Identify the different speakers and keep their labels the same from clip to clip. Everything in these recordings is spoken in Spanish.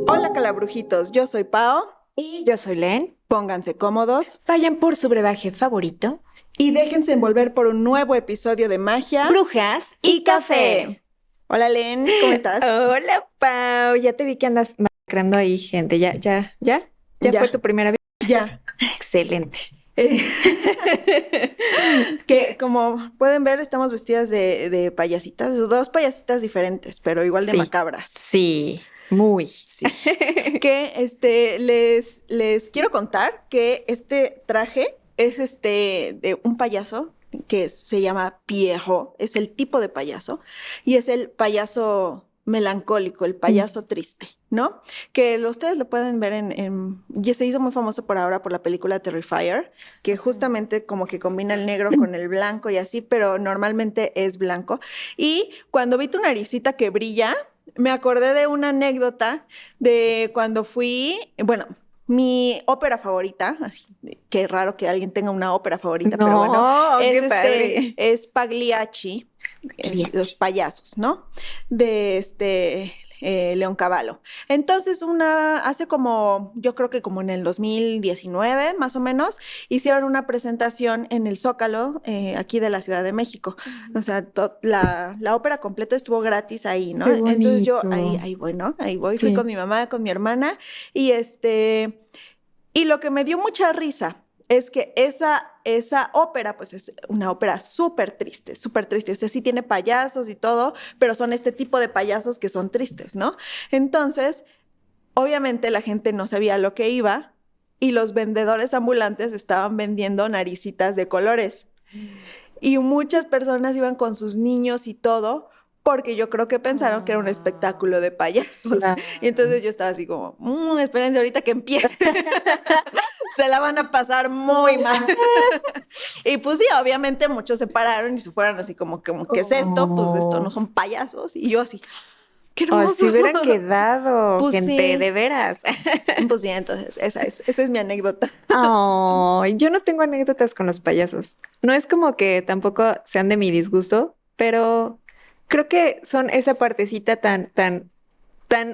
Speaker 1: Hola calabrujitos, yo soy Pao.
Speaker 2: Y yo soy Len.
Speaker 1: Pónganse cómodos
Speaker 2: Vayan por su brebaje favorito.
Speaker 1: y déjense envolver por un nuevo episodio de Magia
Speaker 2: Brujas y café.
Speaker 1: Hola Len, ¿cómo estás?
Speaker 2: Hola, Pau. Ya te vi que andas masacrando ahí, gente. ¿Ya
Speaker 1: Ya.
Speaker 2: fue tu primera vez?
Speaker 1: Ya.
Speaker 2: Excelente.
Speaker 1: Que como pueden ver, estamos vestidas de payasitas, dos payasitas diferentes, pero igual de
Speaker 2: Sí.
Speaker 1: macabras.
Speaker 2: Sí, muy.
Speaker 1: Sí. Que les quiero contar que este traje es de un payaso que se llama Pierrot, es el tipo de payaso, y es el payaso melancólico, el payaso triste, ¿no? Que ustedes lo pueden ver y se hizo muy famoso por ahora por la película Terrifier, que justamente como que combina el negro con el blanco y así, pero normalmente es blanco. Y cuando vi tu naricita que brilla, me acordé de una anécdota de cuando fui, bueno, mi ópera favorita, así, qué raro que alguien tenga una ópera favorita, pero bueno,
Speaker 2: qué padre.
Speaker 1: es Pagliacci, los payasos, ¿no? De Leoncavallo. Entonces, hace como, yo creo que como en el 2019, más o menos, hicieron una presentación en el Zócalo, aquí de la Ciudad de México. O sea, la ópera completa estuvo gratis ahí, ¿no?
Speaker 2: Qué
Speaker 1: Entonces yo
Speaker 2: bonito.
Speaker 1: ahí voy, ¿no? Ahí voy, fui
Speaker 2: Sí.
Speaker 1: con mi mamá, con mi hermana, y y lo que me dio mucha risa es que esa ópera, pues es una ópera súper triste, súper triste. O sea, sí tiene payasos y todo, pero son este tipo de payasos que son tristes, ¿no? Entonces, obviamente la gente no sabía lo que iba y los vendedores ambulantes estaban vendiendo naricitas de colores. Y muchas personas iban con sus niños y todo, porque yo creo que pensaron que era un espectáculo de payasos.
Speaker 2: Claro.
Speaker 1: Y entonces yo estaba así como, espérense ahorita que empiece. Se la van a pasar muy mal. Y pues sí, obviamente muchos se pararon y se fueron así como, ¿qué es esto? Pues esto no son payasos. Y yo así, qué
Speaker 2: Ay,
Speaker 1: hermoso.
Speaker 2: si hubieran quedado,
Speaker 1: Pues
Speaker 2: gente,
Speaker 1: sí,
Speaker 2: de veras.
Speaker 1: pues sí, entonces esa es mi anécdota.
Speaker 2: Ay, yo no tengo anécdotas con los payasos. No es como que tampoco sean de mi disgusto, pero creo que son esa partecita tan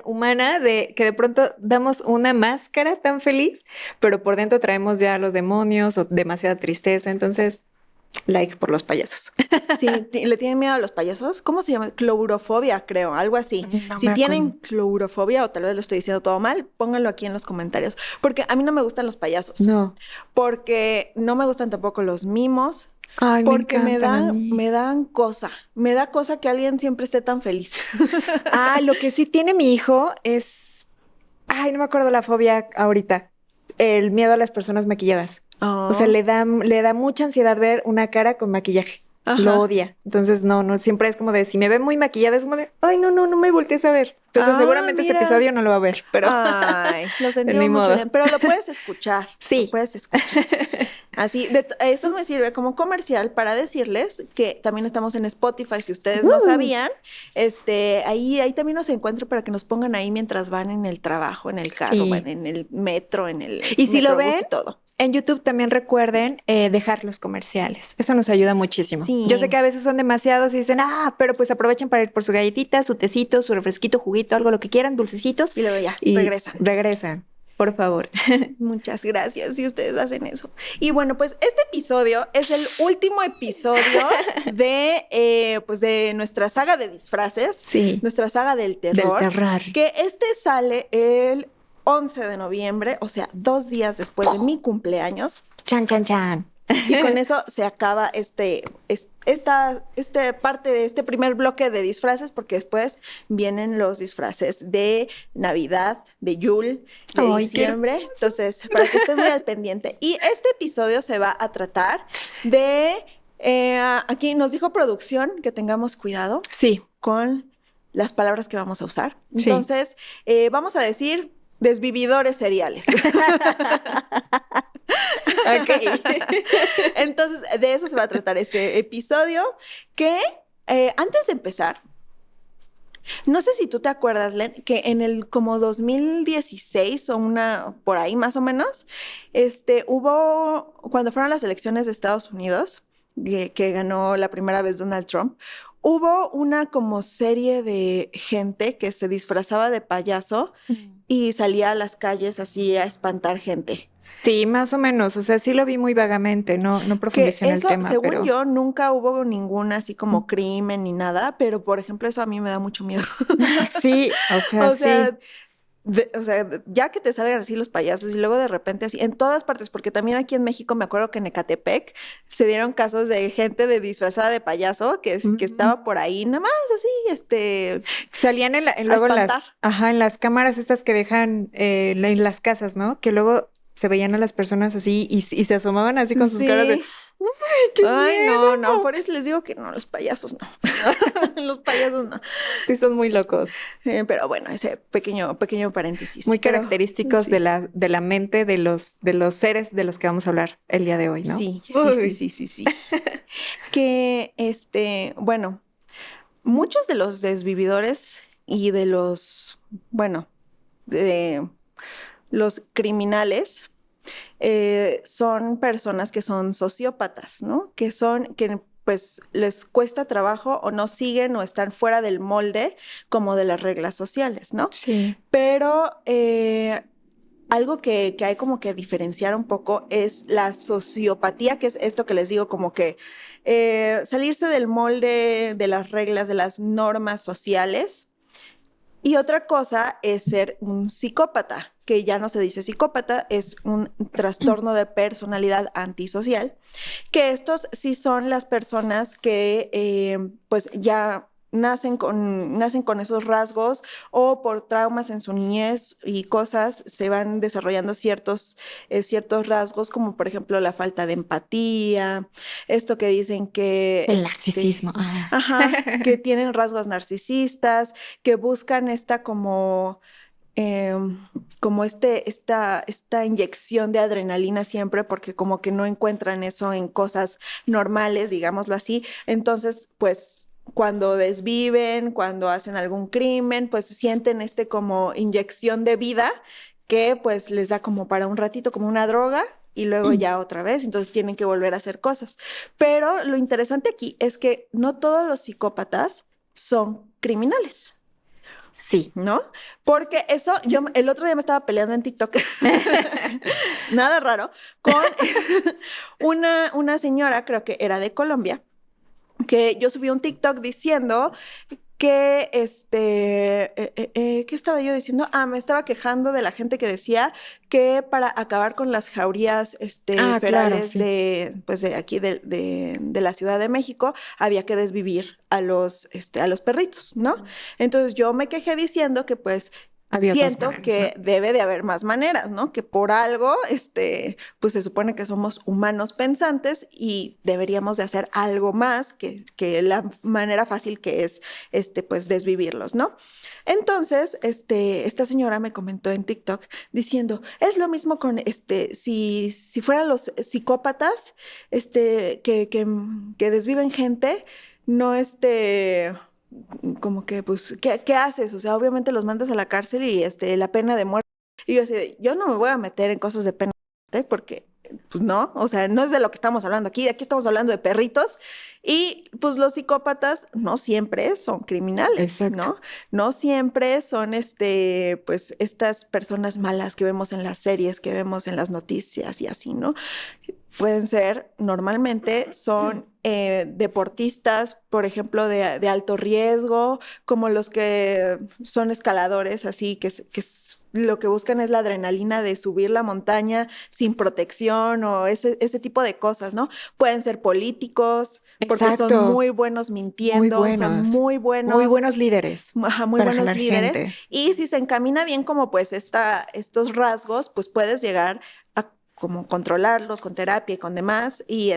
Speaker 2: humana de que de pronto damos una máscara tan feliz, pero por dentro traemos ya los demonios o demasiada tristeza. Entonces, like por los payasos.
Speaker 1: Sí, ¿le tienen miedo a los payasos? ¿Cómo se llama? Clourofobia, creo, algo así.
Speaker 2: No
Speaker 1: Si
Speaker 2: me
Speaker 1: tienen
Speaker 2: acuerdo.
Speaker 1: clourofobia, o tal vez lo estoy diciendo todo mal, pónganlo aquí en los comentarios. Porque a mí no me gustan los payasos.
Speaker 2: No.
Speaker 1: Porque no me gustan tampoco los mimos.
Speaker 2: Ay, me
Speaker 1: Porque
Speaker 2: encantan a mí.
Speaker 1: me dan cosa. Me da cosa que alguien siempre esté tan feliz.
Speaker 2: Ah, lo que sí tiene mi hijo es, ay, no me acuerdo la fobia ahorita. El miedo a las personas maquilladas. O sea,
Speaker 1: Oh,
Speaker 2: le da mucha ansiedad ver una cara con maquillaje. Lo
Speaker 1: ajá.
Speaker 2: odia. Entonces, no, siempre es como de, si me ve muy maquillada, es como de, ay, no me voltees a ver. Entonces,
Speaker 1: Ah,
Speaker 2: seguramente este
Speaker 1: mira.
Speaker 2: episodio no lo va a ver, pero
Speaker 1: Ay, lo
Speaker 2: ni
Speaker 1: sentimos mucho,
Speaker 2: modo.
Speaker 1: Len, pero lo puedes escuchar, lo
Speaker 2: Sí.
Speaker 1: puedes escuchar. Así, eso me sirve como comercial para decirles que también estamos en Spotify, si ustedes no
Speaker 2: Uh,
Speaker 1: sabían, ahí también nos encuentro para que nos pongan ahí mientras van en el trabajo, en el carro,
Speaker 2: sí.
Speaker 1: van en el metro, en el
Speaker 2: Y si lo
Speaker 1: metrobús
Speaker 2: ven,
Speaker 1: y todo.
Speaker 2: en YouTube también recuerden dejar los comerciales. Eso nos ayuda muchísimo. Yo sé
Speaker 1: Sí,
Speaker 2: que a veces son demasiados y dicen, pero pues aprovechen para ir por su galletita, su tecito, su refresquito, juguito, algo lo que quieran, dulcecitos,
Speaker 1: y luego ya,
Speaker 2: y
Speaker 1: regresan.
Speaker 2: regresan, por favor.
Speaker 1: Muchas gracias si ustedes hacen eso. Y bueno, pues este episodio es el último episodio pues de nuestra saga de disfraces,
Speaker 2: Sí,
Speaker 1: nuestra saga del
Speaker 2: del
Speaker 1: terror,
Speaker 2: terror.
Speaker 1: que sale el 11 de noviembre, o sea, 2 días después de mi cumpleaños.
Speaker 2: Chan, chan, chan.
Speaker 1: Y con eso se acaba esta parte de este primer bloque de disfraces, porque después vienen los disfraces de Navidad, de Yule, de
Speaker 2: Ay, qué
Speaker 1: diciembre. Entonces, para que estén muy al pendiente. Y este episodio se va a tratar aquí nos dijo producción que tengamos cuidado
Speaker 2: Sí,
Speaker 1: con las palabras que vamos a usar.
Speaker 2: sí.
Speaker 1: Entonces, vamos a decir desvividores seriales.
Speaker 2: Ok.
Speaker 1: Entonces, de eso se va a tratar este episodio, que antes de empezar, No sé si tú te acuerdas, Len, que en el como 2016 o una por ahí más o menos, hubo, cuando fueron las elecciones de Estados Unidos, que ganó la primera vez Donald Trump, hubo una como serie de gente que se disfrazaba de payaso y salía a las calles así a espantar gente.
Speaker 2: Sí, más o menos. O sea, sí lo vi muy vagamente, no
Speaker 1: Que
Speaker 2: profundicé en el
Speaker 1: eso,
Speaker 2: tema,
Speaker 1: según
Speaker 2: pero
Speaker 1: yo, nunca hubo ningún así como crimen ni nada, pero por ejemplo, eso a mí me da mucho miedo.
Speaker 2: sí, o sea,
Speaker 1: O
Speaker 2: sí.
Speaker 1: sea, ya que te salgan así los payasos y luego de repente así, en todas partes, porque también aquí en México me acuerdo que en Ecatepec se dieron casos de gente de disfrazada de payaso que
Speaker 2: Mm.
Speaker 1: estaba por ahí, nada más así,
Speaker 2: Salían
Speaker 1: a
Speaker 2: luego en
Speaker 1: espantar.
Speaker 2: en las cámaras estas que dejan en las casas, ¿no? Que luego se veían a las personas así y se asomaban así con sus caras de,
Speaker 1: Sí.
Speaker 2: ¡ay, qué
Speaker 1: Ay, no, no,
Speaker 2: miedo!
Speaker 1: por eso les digo que no, los payasos no. Los payasos no.
Speaker 2: Sí, son muy locos,
Speaker 1: Pero bueno, ese pequeño paréntesis.
Speaker 2: muy
Speaker 1: Pero
Speaker 2: característicos
Speaker 1: sí,
Speaker 2: de la mente de los seres de los que vamos a hablar el día de hoy, ¿no?
Speaker 1: sí, sí, sí,
Speaker 2: Uy.
Speaker 1: sí, sí, sí. Que bueno, muchos de los desvividores y de los, bueno, de los criminales son personas que son sociópatas, ¿no? Que pues les cuesta trabajo o no siguen o están fuera del molde como de las reglas sociales, ¿no?
Speaker 2: Sí.
Speaker 1: Pero algo que hay como que diferenciar un poco es la sociopatía, que es esto que les digo, como que salirse del molde de las reglas, de las normas sociales. Y otra cosa es ser un psicópata, que ya no se dice psicópata, es un trastorno de personalidad antisocial, que estos sí son las personas que pues ya nacen con esos rasgos o por traumas en su niñez y cosas se van desarrollando ciertos rasgos, como por ejemplo la falta de empatía, esto que dicen que
Speaker 2: El narcisismo. Ah.
Speaker 1: ajá, que tienen rasgos narcisistas, que buscan esta como esta inyección de adrenalina siempre, porque como que no encuentran eso en cosas normales, digámoslo así. Entonces, pues cuando desviven, cuando hacen algún crimen, pues sienten como inyección de vida que pues les da como para un ratito, como una droga. Y luego ya otra vez, entonces tienen que volver a hacer cosas. Pero lo interesante aquí es que no todos los psicópatas son criminales.
Speaker 2: Sí.
Speaker 1: ¿No? Porque eso, yo el otro día me estaba peleando en TikTok, nada raro, con una señora, creo que era de Colombia, que yo subí un TikTok diciendo que ¿qué estaba yo diciendo? Ah, me estaba quejando de la gente que decía que para acabar con las jaurías
Speaker 2: Ah, claro,
Speaker 1: ferales
Speaker 2: sí.
Speaker 1: pues de aquí de la Ciudad de México había que desvivir a los perritos, ¿no? Entonces yo me quejé diciendo que pues
Speaker 2: Había otras
Speaker 1: siento
Speaker 2: maneras, ¿no?
Speaker 1: que debe de haber más maneras, ¿no? Que por algo, pues se supone que somos humanos pensantes y deberíamos de hacer algo más que la manera fácil que es, pues desvivirlos, ¿no? Entonces, esta señora me comentó en TikTok diciendo, es lo mismo con, si fueran los psicópatas, que desviven gente, no, como que, pues, ¿qué haces? O sea, obviamente los mandas a la cárcel y la pena de muerte. Y yo así, yo no me voy a meter en cosas de pena de muerte porque, pues no, o sea, no es de lo que estamos hablando aquí estamos hablando de perritos y pues los psicópatas no siempre son criminales,
Speaker 2: Exacto.
Speaker 1: ¿no? No siempre son, pues, estas personas malas que vemos en las series, que vemos en las noticias y así, ¿no? Pueden ser, normalmente son deportistas, por ejemplo, de alto riesgo, como los que son escaladores, así lo que buscan es la adrenalina de subir la montaña sin protección o ese tipo de cosas, ¿no? Pueden ser políticos, porque son
Speaker 2: Exacto.
Speaker 1: muy buenos
Speaker 2: Muy
Speaker 1: mintiendo, son
Speaker 2: buenos. Muy buenos líderes
Speaker 1: muy
Speaker 2: para
Speaker 1: buenos
Speaker 2: jalar
Speaker 1: líderes.
Speaker 2: gente.
Speaker 1: Y si se encamina bien como pues estos rasgos, pues puedes llegar a como controlarlos con terapia y con demás y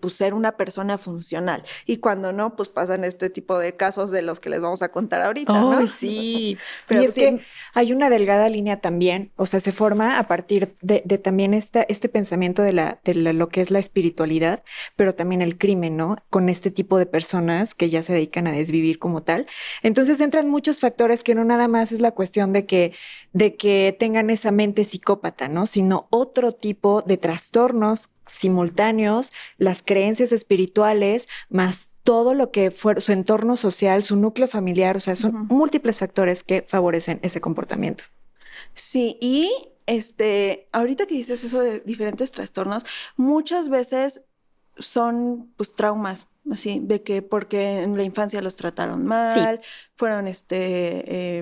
Speaker 1: pues ser una persona funcional. Y cuando no, pues pasan este tipo de casos de los que les vamos a contar ahorita, ¿no?
Speaker 2: ¡Ay, sí!
Speaker 1: Pero
Speaker 2: Y
Speaker 1: pues
Speaker 2: es que
Speaker 1: sí,
Speaker 2: hay una delgada línea también, o sea, se forma a partir de también este pensamiento lo que es la espiritualidad, pero también el crimen, ¿no? Con este tipo de personas que ya se dedican a desvivir como tal. Entonces entran muchos factores que no nada más es la cuestión de que tengan esa mente psicópata, ¿no? Sino otro tipo de trastornos simultáneos, las creencias espirituales, más todo lo que fue su entorno social, su núcleo familiar, o sea, son
Speaker 1: ujú.
Speaker 2: múltiples factores que favorecen ese comportamiento.
Speaker 1: Sí, y ahorita que dices eso de diferentes trastornos, muchas veces son pues traumas, así, de que porque en la infancia los trataron
Speaker 2: Sí,
Speaker 1: mal, fueron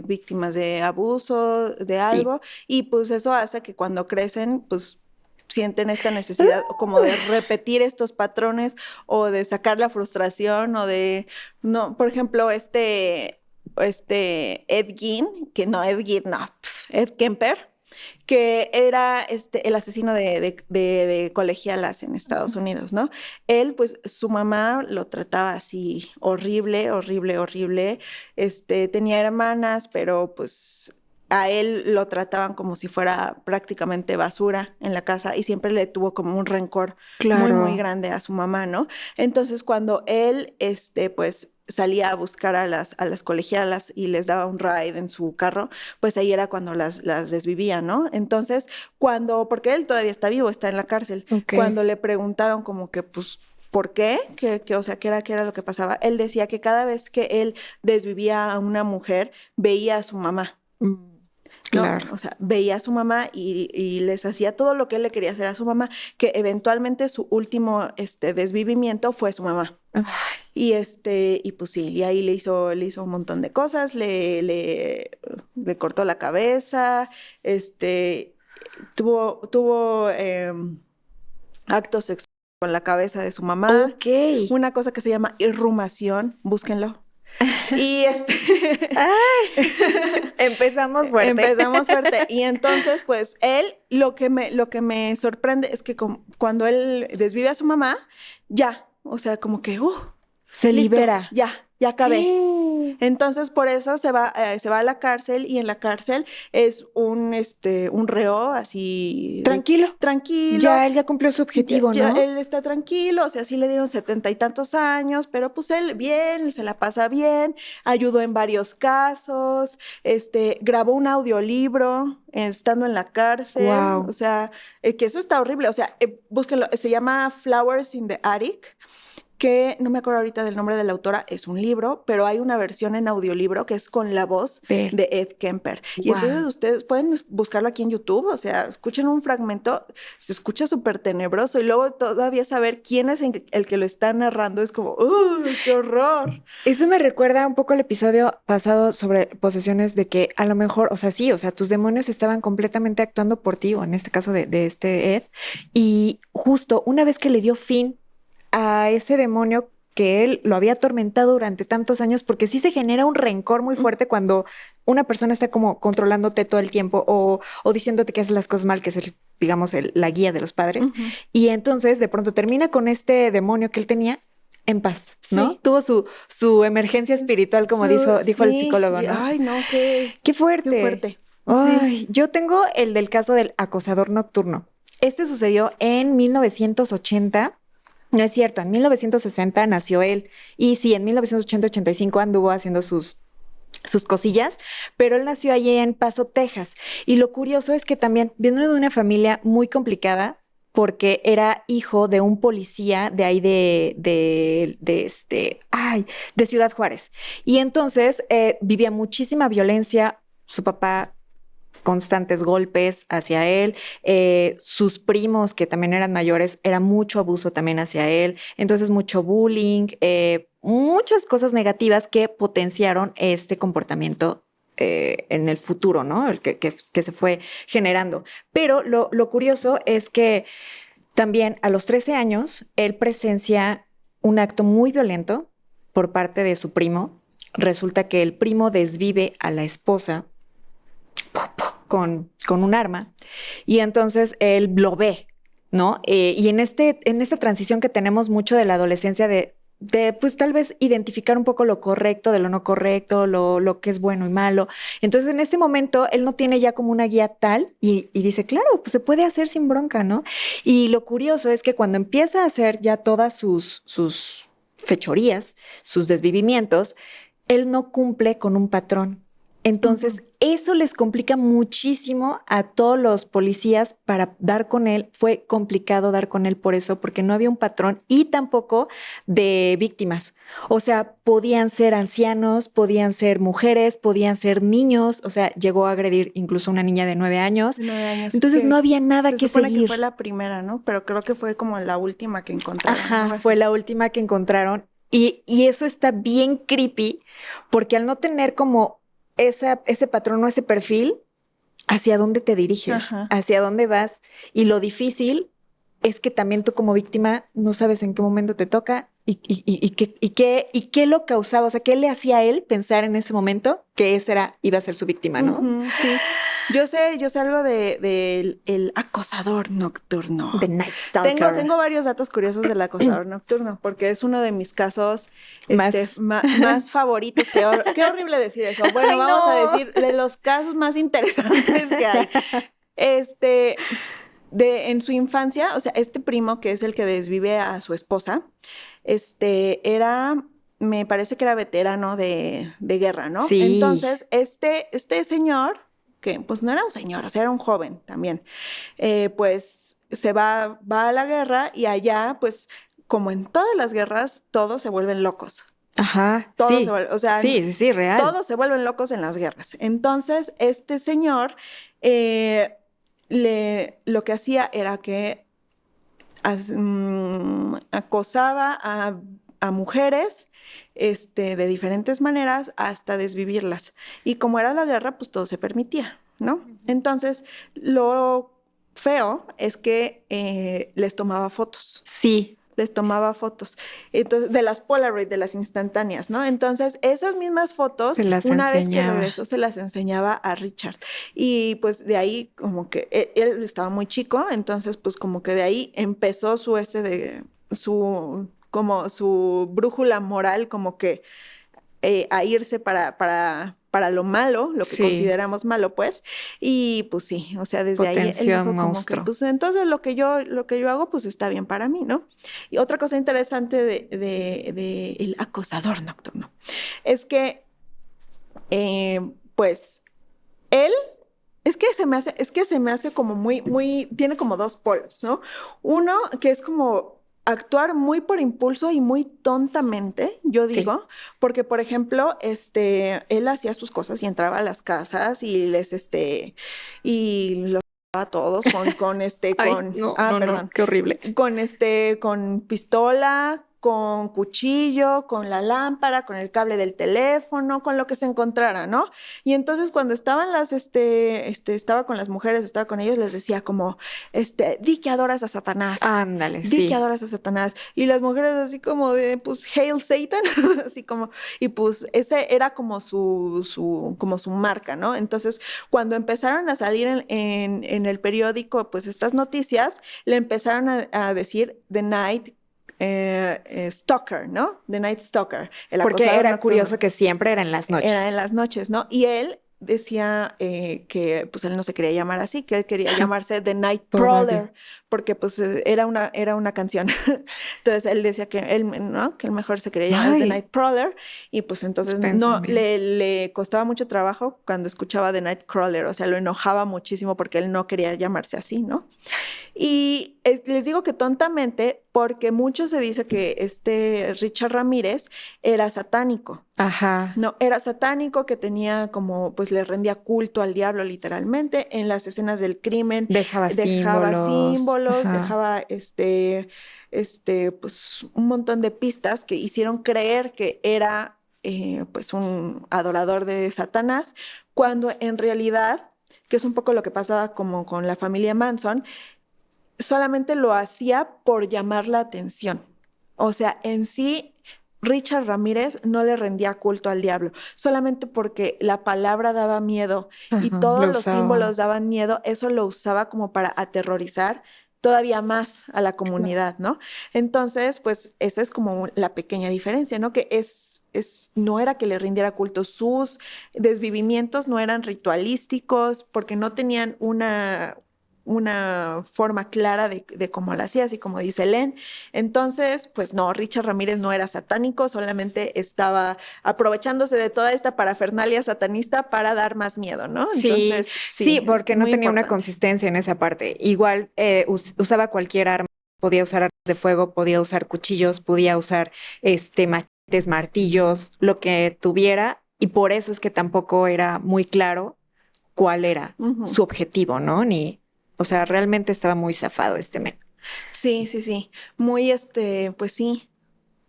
Speaker 1: víctimas de abuso, de
Speaker 2: sí.
Speaker 1: algo, y pues eso hace que cuando crecen, pues sienten esta necesidad como de repetir estos patrones o de sacar la frustración o de, no, por ejemplo, Ed Gein, que no, Ed Gein, no, Ed Kemper, que era el asesino de colegialas en Estados Unidos, ¿no? Él, pues, su mamá lo trataba así horrible, horrible, horrible. Tenía hermanas, pero pues a él lo trataban como si fuera prácticamente basura en la casa y siempre le tuvo como un rencor muy, muy
Speaker 2: Claro.
Speaker 1: grande a su mamá, ¿no? Entonces, cuando él, pues, salía a buscar a las colegialas y les daba un ride en su carro, pues ahí era cuando las desvivía, ¿no? Entonces, porque él todavía está vivo, está en la cárcel,
Speaker 2: Ok.
Speaker 1: cuando le preguntaron como que, pues, ¿por qué? O sea, qué era lo que pasaba? Él decía que cada vez que él desvivía a una mujer, veía a su mamá.
Speaker 2: Mm,
Speaker 1: ¿No?
Speaker 2: claro.
Speaker 1: O sea, veía a su mamá y les hacía todo lo que él le quería hacer a su mamá, que eventualmente su último desvivimiento fue su mamá.
Speaker 2: Ay,
Speaker 1: Y pues sí, y ahí le hizo un montón de cosas, le cortó la cabeza, tuvo actos sexuales con la cabeza de su mamá,
Speaker 2: ok.
Speaker 1: una cosa que se llama irrumación, búsquenlo. Y
Speaker 2: Ay, empezamos fuerte.
Speaker 1: empezamos fuerte. Y entonces, pues él, lo que me sorprende es que cuando él desvive a su mamá, ya, o sea, como que,
Speaker 2: Se
Speaker 1: listo,
Speaker 2: libera.
Speaker 1: ya acabé. Entonces, por eso se va a la cárcel y en la cárcel es un reo así
Speaker 2: Tranquilo.
Speaker 1: tranquilo.
Speaker 2: Ya él ya cumplió su objetivo,
Speaker 1: Ya
Speaker 2: ¿no?
Speaker 1: él está tranquilo, o sea, sí le dieron 70 y tantos años, pero pues él bien, se la pasa bien, ayudó en varios casos, grabó un audiolibro estando en la cárcel, o
Speaker 2: Wow.
Speaker 1: sea, que eso está horrible, o sea, búsquenlo, se llama Flowers in the Attic, que no me acuerdo ahorita del nombre de la autora, es un libro, pero hay una versión en audiolibro que es con la voz
Speaker 2: Ve.
Speaker 1: de Ed Kemper. Y entonces
Speaker 2: Wow.
Speaker 1: ustedes pueden buscarlo aquí en YouTube, o sea, escuchen un fragmento, se escucha súper tenebroso y luego todavía saber quién es el que lo está narrando es como, qué horror!
Speaker 2: Eso me recuerda un poco al episodio pasado sobre posesiones de que a lo mejor, o sea, sí, o sea, tus demonios estaban completamente actuando por ti, o en este caso de este Ed, y justo una vez que le dio fin a ese demonio que él lo había atormentado durante tantos años, porque sí se genera un rencor muy fuerte cuando una persona está como controlándote todo el tiempo o diciéndote que haces las cosas mal, que es digamos, la guía de los padres,
Speaker 1: Ujú.
Speaker 2: y entonces de pronto termina con este demonio que él tenía en paz, ¿no?
Speaker 1: Sí,
Speaker 2: Tuvo su emergencia espiritual, como dijo el
Speaker 1: sí,
Speaker 2: psicólogo, ¿no?
Speaker 1: ay, no,
Speaker 2: Qué
Speaker 1: qué
Speaker 2: fuerte.
Speaker 1: fuerte. Sí.
Speaker 2: Ay, yo tengo el del caso del acosador nocturno. Este sucedió en 1980. No es cierto, en 1960 nació él. Y sí, en 1980-85 anduvo haciendo sus cosillas, pero él nació allí en Paso, Texas. Y lo curioso es que también viene de una familia muy complicada porque era hijo de un policía de ahí de Ciudad Juárez. Y entonces vivía muchísima violencia. Su papá constantes golpes hacia él, sus primos que también eran mayores, era mucho abuso también hacia él, entonces mucho bullying, muchas cosas negativas que potenciaron este comportamiento en el futuro, ¿no? El que se fue generando. Pero lo curioso es que también a los 13 años él presencia un acto muy violento por parte de su primo. Resulta que el primo desvive a la esposa con un arma y entonces él lo ve, ¿no? Y en esta transición que tenemos mucho de la adolescencia de pues tal vez identificar un poco lo correcto de lo no correcto, lo que es bueno y malo. Entonces en este momento él no tiene ya como una guía tal y dice, claro, pues se puede hacer sin bronca, ¿no? Y lo curioso es que cuando empieza a hacer ya todas sus fechorías, sus desvivimientos, él no cumple con un patrón. Entonces, eso les complica muchísimo a todos los policías para dar con él. Fue complicado dar con él por eso, porque no había un patrón y tampoco de víctimas. O sea, podían ser ancianos, podían ser mujeres, podían ser niños. O sea, llegó a agredir incluso a una niña de 9 años.
Speaker 1: 9 años.
Speaker 2: Entonces, no había nada que
Speaker 1: se supone
Speaker 2: seguir.
Speaker 1: que fue la primera, ¿no? Pero creo que fue como la última que encontraron.
Speaker 2: Ajá, fue la última que encontraron. Y eso está bien creepy, porque al no tener como ese patrón o ese perfil, ¿hacia dónde te diriges?
Speaker 1: Ajá.
Speaker 2: ¿Hacia dónde vas? Y lo difícil es que también tú como víctima no sabes en qué momento te toca y qué lo causaba, o sea, qué le hacía a él pensar en ese momento que ese iba a ser su víctima, ¿no?
Speaker 1: Sí. Yo sé algo de el acosador nocturno.
Speaker 2: The Night Stalker.
Speaker 1: Tengo varios datos curiosos del acosador nocturno, porque es uno de mis casos más favoritos. Qué horrible decir eso. Bueno, vamos a decir de los casos más interesantes que hay. En su infancia, o sea, este primo, que es el que desvive a su esposa, me parece que era veterano de guerra, ¿no?
Speaker 2: Sí.
Speaker 1: Entonces, este señor, que pues no era un señor, o sea, era un joven también, pues se va a la guerra y allá, pues, como en todas las guerras, todos se vuelven locos.
Speaker 2: Ajá,
Speaker 1: Todos
Speaker 2: sí.
Speaker 1: se vuelven, o sea,
Speaker 2: sí, real.
Speaker 1: Todos se vuelven locos en las guerras. Entonces, este señor lo que hacía era que acosaba a mujeres de diferentes maneras hasta desvivirlas. Y como era la guerra, pues todo se permitía, ¿no? Entonces, lo feo es que les tomaba fotos.
Speaker 2: Sí.
Speaker 1: Les tomaba fotos. Entonces, de las Polaroid, de las instantáneas, ¿no? Entonces, esas mismas fotos, una vez que regresó, se las enseñaba a Richard. Y pues de ahí, como que él estaba muy chico, entonces, pues como que de ahí empezó como su brújula moral, como que a irse para lo malo, lo que consideramos malo, pues. Y pues sí, o sea, desde ahí él dijo como que, pues entonces lo que yo hago, pues está bien para mí, ¿no? Y otra cosa interesante de el acosador nocturno es que, pues, él es que se me hace como tiene como dos polos, ¿no? Uno que es como actuar muy por impulso y muy tontamente, yo digo, porque, por ejemplo, él hacía sus cosas y entraba a las casas y y los a todos con
Speaker 2: no, qué horrible.
Speaker 1: Con pistola, con cuchillo, con la lámpara, con el cable del teléfono, con lo que se encontrara, ¿no? Y entonces cuando estaban estaba con las mujeres, estaba con ellos, les decía como, di que adoras a Satanás.
Speaker 2: Ándale,
Speaker 1: di que adoras a Satanás. Y las mujeres así como de, pues, Hail Satan, así como, y pues ese era como como su marca, ¿no? Entonces, cuando empezaron a salir en el periódico, pues estas noticias, le empezaron a decir The Night Stalker, ¿no? The Night Stalker.
Speaker 2: Porque era curioso que siempre era en las noches.
Speaker 1: Era en las noches, ¿no? Y él decía que pues él no se quería llamar así, que él quería llamarse The Night Prowler, porque pues era una canción. Entonces él decía que él, ¿no? Que él mejor se quería llamar The Night Prowler y pues entonces no, le costaba mucho trabajo cuando escuchaba The Night Crawler, o sea, lo enojaba muchísimo porque él no quería llamarse así, ¿no? Y les digo que tontamente, porque mucho se dice que Richard Ramírez era satánico.
Speaker 2: Ajá.
Speaker 1: No, era satánico, que tenía como, pues le rendía culto al diablo literalmente. En las escenas del crimen
Speaker 2: dejaba símbolos,
Speaker 1: dejaba pues un montón de pistas que hicieron creer que era pues un adorador de Satanás, cuando en realidad, que es un poco lo que pasa como con la familia Manson, solamente lo hacía por llamar la atención. O sea, en sí Richard Ramírez no le rendía culto al diablo, solamente porque la palabra daba miedo y
Speaker 2: Ajá,
Speaker 1: todos
Speaker 2: lo
Speaker 1: los
Speaker 2: usaba.
Speaker 1: símbolos daban miedo, eso lo usaba como para aterrorizar todavía más a la comunidad, ¿no? Entonces, pues esa es como la pequeña diferencia, ¿no? Que no era que le rindiera culto, sus desvivimientos no eran ritualísticos porque no tenían una forma clara de cómo la hacía, así como dice Len. Entonces, pues no, Richard Ramírez no era satánico, solamente estaba aprovechándose de toda esta parafernalia satanista para dar más miedo, ¿no?
Speaker 2: Sí,
Speaker 1: Entonces,
Speaker 2: sí,
Speaker 1: sí,
Speaker 2: porque no
Speaker 1: muy
Speaker 2: tenía una
Speaker 1: importante.
Speaker 2: consistencia en esa parte. Igual usaba cualquier arma, podía usar armas de fuego, podía usar cuchillos, podía usar machetes, martillos, lo que tuviera, y por eso es que tampoco era muy claro cuál era
Speaker 1: Ujú.
Speaker 2: su objetivo, ¿no? O sea, realmente estaba muy zafado este men.
Speaker 1: Sí, sí, sí. Muy, pues sí,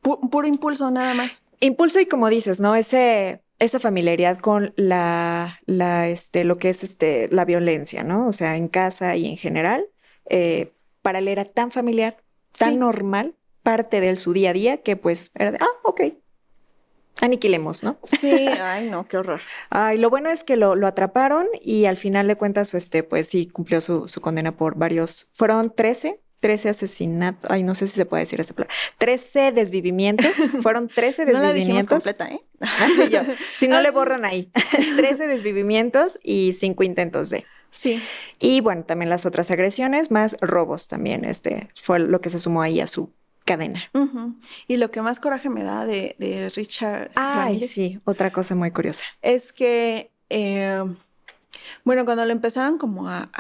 Speaker 1: puro impulso nada más.
Speaker 2: Impulso y como dices, ¿no? Esa familiaridad con lo que es la violencia, ¿no? O sea, en casa y en general, para él era tan familiar, tan
Speaker 1: Sí,
Speaker 2: normal, parte de su día a día, que pues era de, ok, aniquilemos, ¿no?
Speaker 1: sí, ay, no, qué horror.
Speaker 2: Ay, lo bueno es que lo atraparon y al final de cuentas, pues sí, cumplió su condena por fueron 13 asesinatos, ay, no sé si se puede decir esa palabra, 13 desvivimientos, fueron 13
Speaker 1: No la dijimos
Speaker 2: desvivimientos.
Speaker 1: completa, ¿eh?
Speaker 2: Yo, si no le
Speaker 1: Así
Speaker 2: borran ahí, 13 desvivimientos y 5 intentos de.
Speaker 1: sí.
Speaker 2: Y bueno, también las otras agresiones, más robos también, fue lo que se sumó ahí a su cadena.
Speaker 1: Ujú. Y lo que más coraje me da de Richard
Speaker 2: Ay,
Speaker 1: Ramírez
Speaker 2: sí, otra cosa muy curiosa.
Speaker 1: es que, bueno, cuando lo empezaron como a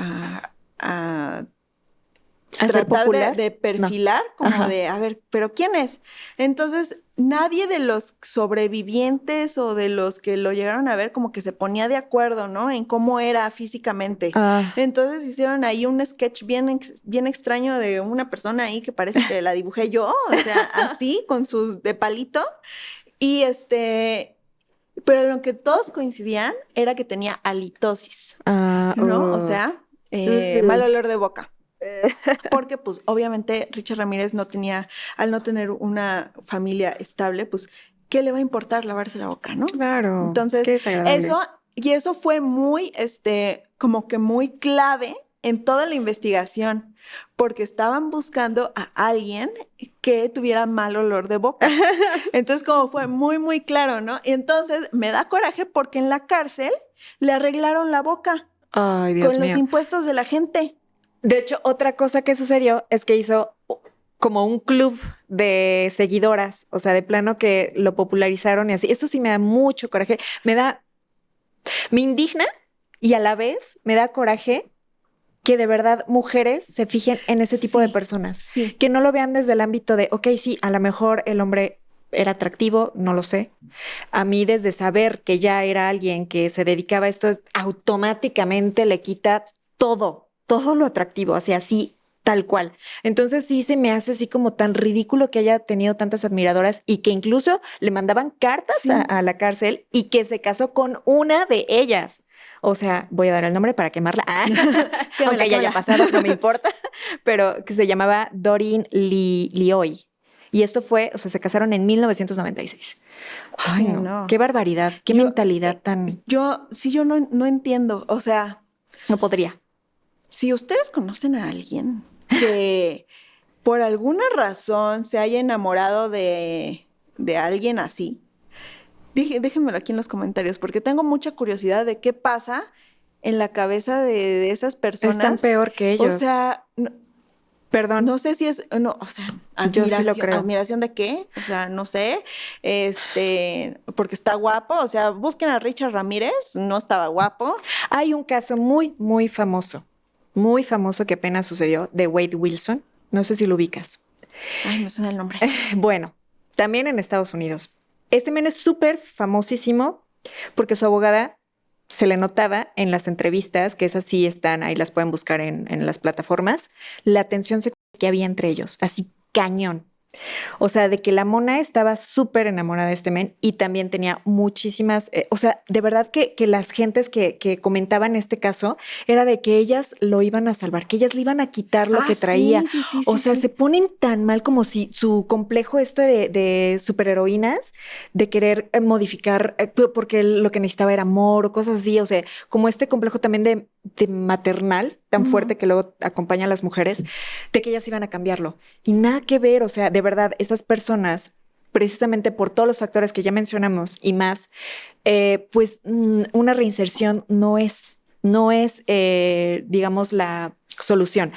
Speaker 2: ¿A ser
Speaker 1: tratar
Speaker 2: popular?
Speaker 1: de
Speaker 2: No.
Speaker 1: perfilar, como
Speaker 2: Ajá.
Speaker 1: de, a ver, pero ¿quién es? Entonces, nadie de los sobrevivientes o de los que lo llegaron a ver como que se ponía de acuerdo, ¿no? En cómo era físicamente.
Speaker 2: Ah,
Speaker 1: Entonces hicieron ahí un sketch bien extraño de una persona ahí que parece que la dibujé yo, o sea, así, con sus de palito. Y pero lo que todos coincidían era que tenía halitosis,
Speaker 2: ah,
Speaker 1: ¿no? O sea, mal
Speaker 2: uh.
Speaker 1: olor de boca. Porque, pues, obviamente Richard Ramírez no tenía, al no tener una familia estable, pues, ¿qué le va a importar lavarse la boca, no?
Speaker 2: Claro, qué
Speaker 1: Entonces,
Speaker 2: desagradable.
Speaker 1: eso fue muy, como que muy clave en toda la investigación, porque estaban buscando a alguien que tuviera mal olor de boca. Entonces, como fue muy, muy claro, ¿no? Y entonces me da coraje porque en la cárcel le arreglaron la boca
Speaker 2: Ay, Dios
Speaker 1: con los
Speaker 2: mío.
Speaker 1: impuestos de la gente.
Speaker 2: De hecho, otra cosa que sucedió es que hizo como un club de seguidoras, o sea, de plano que lo popularizaron y así. Eso sí me da mucho coraje. Me indigna y a la vez me da coraje que de verdad mujeres se fijen en ese tipo de
Speaker 1: Sí,
Speaker 2: personas,
Speaker 1: sí.
Speaker 2: que no lo vean desde el ámbito de, ok, sí, a lo mejor el hombre era atractivo, no lo sé. A mí desde saber que ya era alguien que se dedicaba a esto, automáticamente le quita todo lo atractivo, así, así, tal cual. Entonces sí se me hace así como tan ridículo que haya tenido tantas admiradoras y que incluso le mandaban cartas
Speaker 1: Sí,
Speaker 2: a la cárcel y que se casó con una de ellas. O sea, voy a dar el nombre para quemarla.
Speaker 1: quémela,
Speaker 2: Aunque ya haya
Speaker 1: quémela.
Speaker 2: pasado, no me importa, pero que se llamaba Doreen Lioy. Y esto fue, o sea, se casaron en 1996. Ay,
Speaker 1: Sí,
Speaker 2: no,
Speaker 1: no.
Speaker 2: qué barbaridad, qué
Speaker 1: Yo,
Speaker 2: mentalidad tan...
Speaker 1: yo no entiendo. O sea,
Speaker 2: No podría.
Speaker 1: si ustedes conocen a alguien que por alguna razón se haya enamorado de alguien así, déjenmelo aquí en los comentarios, porque tengo mucha curiosidad de qué pasa en la cabeza de esas
Speaker 2: Están
Speaker 1: personas.
Speaker 2: peor que
Speaker 1: O
Speaker 2: ellos.
Speaker 1: sea,
Speaker 2: Perdón,
Speaker 1: no sé si es, no, o sea,
Speaker 2: yo sí lo creo.
Speaker 1: admiración de qué, o sea, no sé, porque está guapo, o sea, busquen a Richard Ramírez, no estaba guapo.
Speaker 2: Hay un caso muy famoso que apenas sucedió de Wade Wilson. No sé si lo ubicas.
Speaker 1: Ay, me suena el nombre.
Speaker 2: Bueno, también en Estados Unidos. Este men es súper famosísimo porque su abogada se le notaba en las entrevistas, que esas sí están, ahí las pueden buscar en las plataformas, la tensión sexual que había entre ellos, así cañón. O sea, de que la mona estaba súper enamorada de este men y también tenía muchísimas, o sea, de verdad que las gentes que comentaban este caso era de que ellas lo iban a salvar, que ellas le iban a quitar lo que traía. O sea, se ponen tan mal como si su complejo de superheroínas, de querer modificar, porque lo que necesitaba era amor o cosas así. O sea, como este complejo también de maternal tan fuerte que luego acompaña a las mujeres, de que ellas iban a cambiarlo. Y nada que ver, o sea, de verdad, esas personas, precisamente por todos los factores que ya mencionamos y más, pues una reinserción no es, digamos, la solución.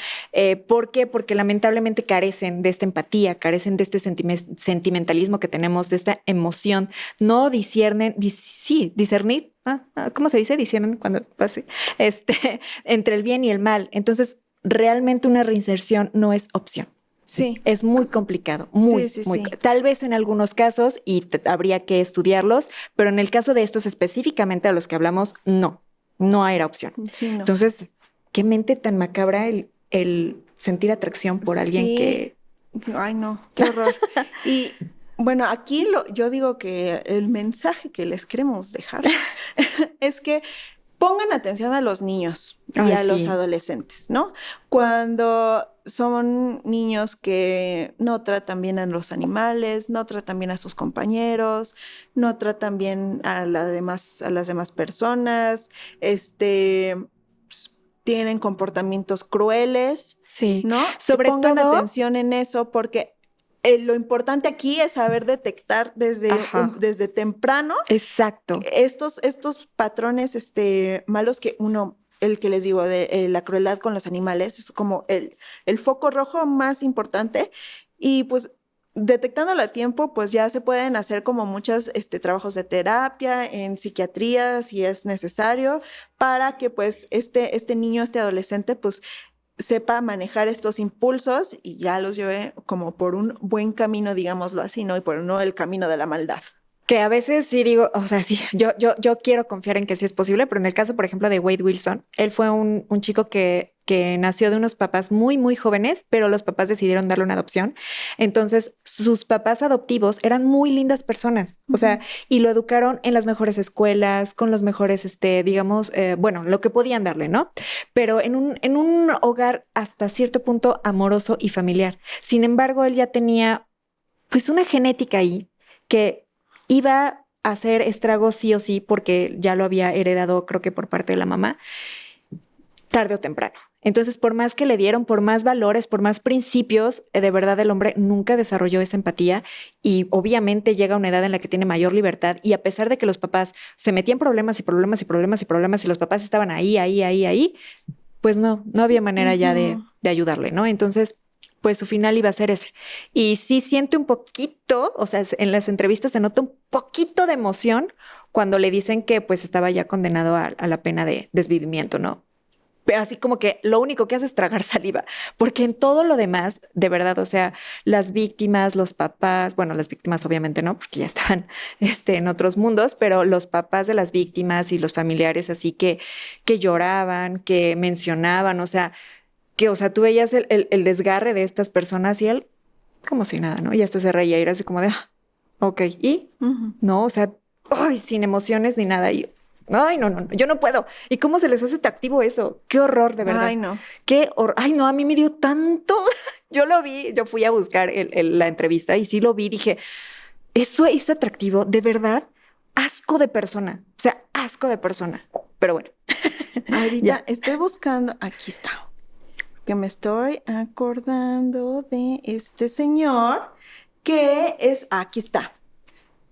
Speaker 2: ¿Por qué? Porque lamentablemente carecen de esta empatía, carecen de este sentimentalismo que tenemos, de esta emoción. No disciernen, discernir. ¿Cómo se dice? Disciernen cuando pase, entre el bien y el mal. Entonces, realmente una reinserción no es opción.
Speaker 1: Sí.
Speaker 2: Es muy complicado, muy. Tal vez en algunos casos y habría que estudiarlos, pero en el caso de estos específicamente a los que hablamos, no era opción.
Speaker 1: Sí, no.
Speaker 2: Entonces, qué mente tan macabra el sentir atracción por alguien que...
Speaker 1: Ay, no, qué horror. Y bueno, aquí yo digo que el mensaje que les queremos dejar es que pongan atención a los niños y a los adolescentes, ¿no? Cuando son niños que no tratan bien a los animales, no tratan bien a sus compañeros, no tratan bien a las demás personas, tienen comportamientos crueles,
Speaker 2: sí,
Speaker 1: ¿no?
Speaker 2: Sobre
Speaker 1: pongan
Speaker 2: todo,
Speaker 1: atención en eso porque lo importante aquí es saber detectar desde temprano.
Speaker 2: Exacto.
Speaker 1: Estos patrones malos el que les digo, de la crueldad con los animales, es como el foco rojo más importante. Y pues detectándolo a tiempo, pues ya se pueden hacer como muchos trabajos de terapia en psiquiatría, si es necesario, para que pues este niño, este adolescente, pues sepa manejar estos impulsos y ya los lleve como por un buen camino, digámoslo así, ¿no? Y por no el camino de la maldad.
Speaker 2: Que a veces sí digo, o sea, sí, yo quiero confiar en que sí es posible, pero en el caso, por ejemplo, de Wade Wilson, él fue un chico que nació de unos papás muy, muy jóvenes, pero los papás decidieron darle una adopción. Entonces, sus papás adoptivos eran muy lindas personas, o sea, y lo educaron en las mejores escuelas, con los mejores, digamos, bueno, lo que podían darle, ¿no? Pero en un hogar hasta cierto punto amoroso y familiar. Sin embargo, él ya tenía, pues, una genética ahí que iba a hacer estragos sí o sí porque ya lo había heredado, creo que por parte de la mamá, tarde o temprano. Entonces, por más que le dieron, por más valores, por más principios, de verdad el hombre nunca desarrolló esa empatía y obviamente llega a una edad en la que tiene mayor libertad y a pesar de que los papás se metían problemas y problemas y problemas y problemas y los papás estaban ahí, pues no había manera ya de ayudarle, ¿no? Entonces, pues su final iba a ser ese. Y sí siente un poquito, o sea, en las entrevistas se nota un poquito de emoción cuando le dicen que pues estaba ya condenado a la pena de desvivimiento, ¿no? Pero así como que lo único que hace es tragar saliva, porque en todo lo demás, de verdad, o sea, las víctimas, los papás, bueno, las víctimas obviamente no, porque ya estaban en otros mundos, pero los papás de las víctimas y los familiares así que lloraban, que mencionaban, o sea, tú veías el desgarre de estas personas y él como si nada, ¿no? Y hasta se reía y era así como de, ok, ¿y? No, o sea, ay, sin emociones ni nada. Y ay, no, yo no puedo. ¿Y cómo se les hace atractivo eso? Qué horror, de verdad.
Speaker 1: Ay, no.
Speaker 2: Qué horror. Ay, no, a mí me dio tanto. Yo lo vi, yo fui a buscar la entrevista y sí lo vi, dije, eso es atractivo, de verdad, asco de persona. O sea, asco de persona. Pero bueno.
Speaker 1: Ahorita estoy buscando, aquí está, que me estoy acordando de este señor que es, aquí está.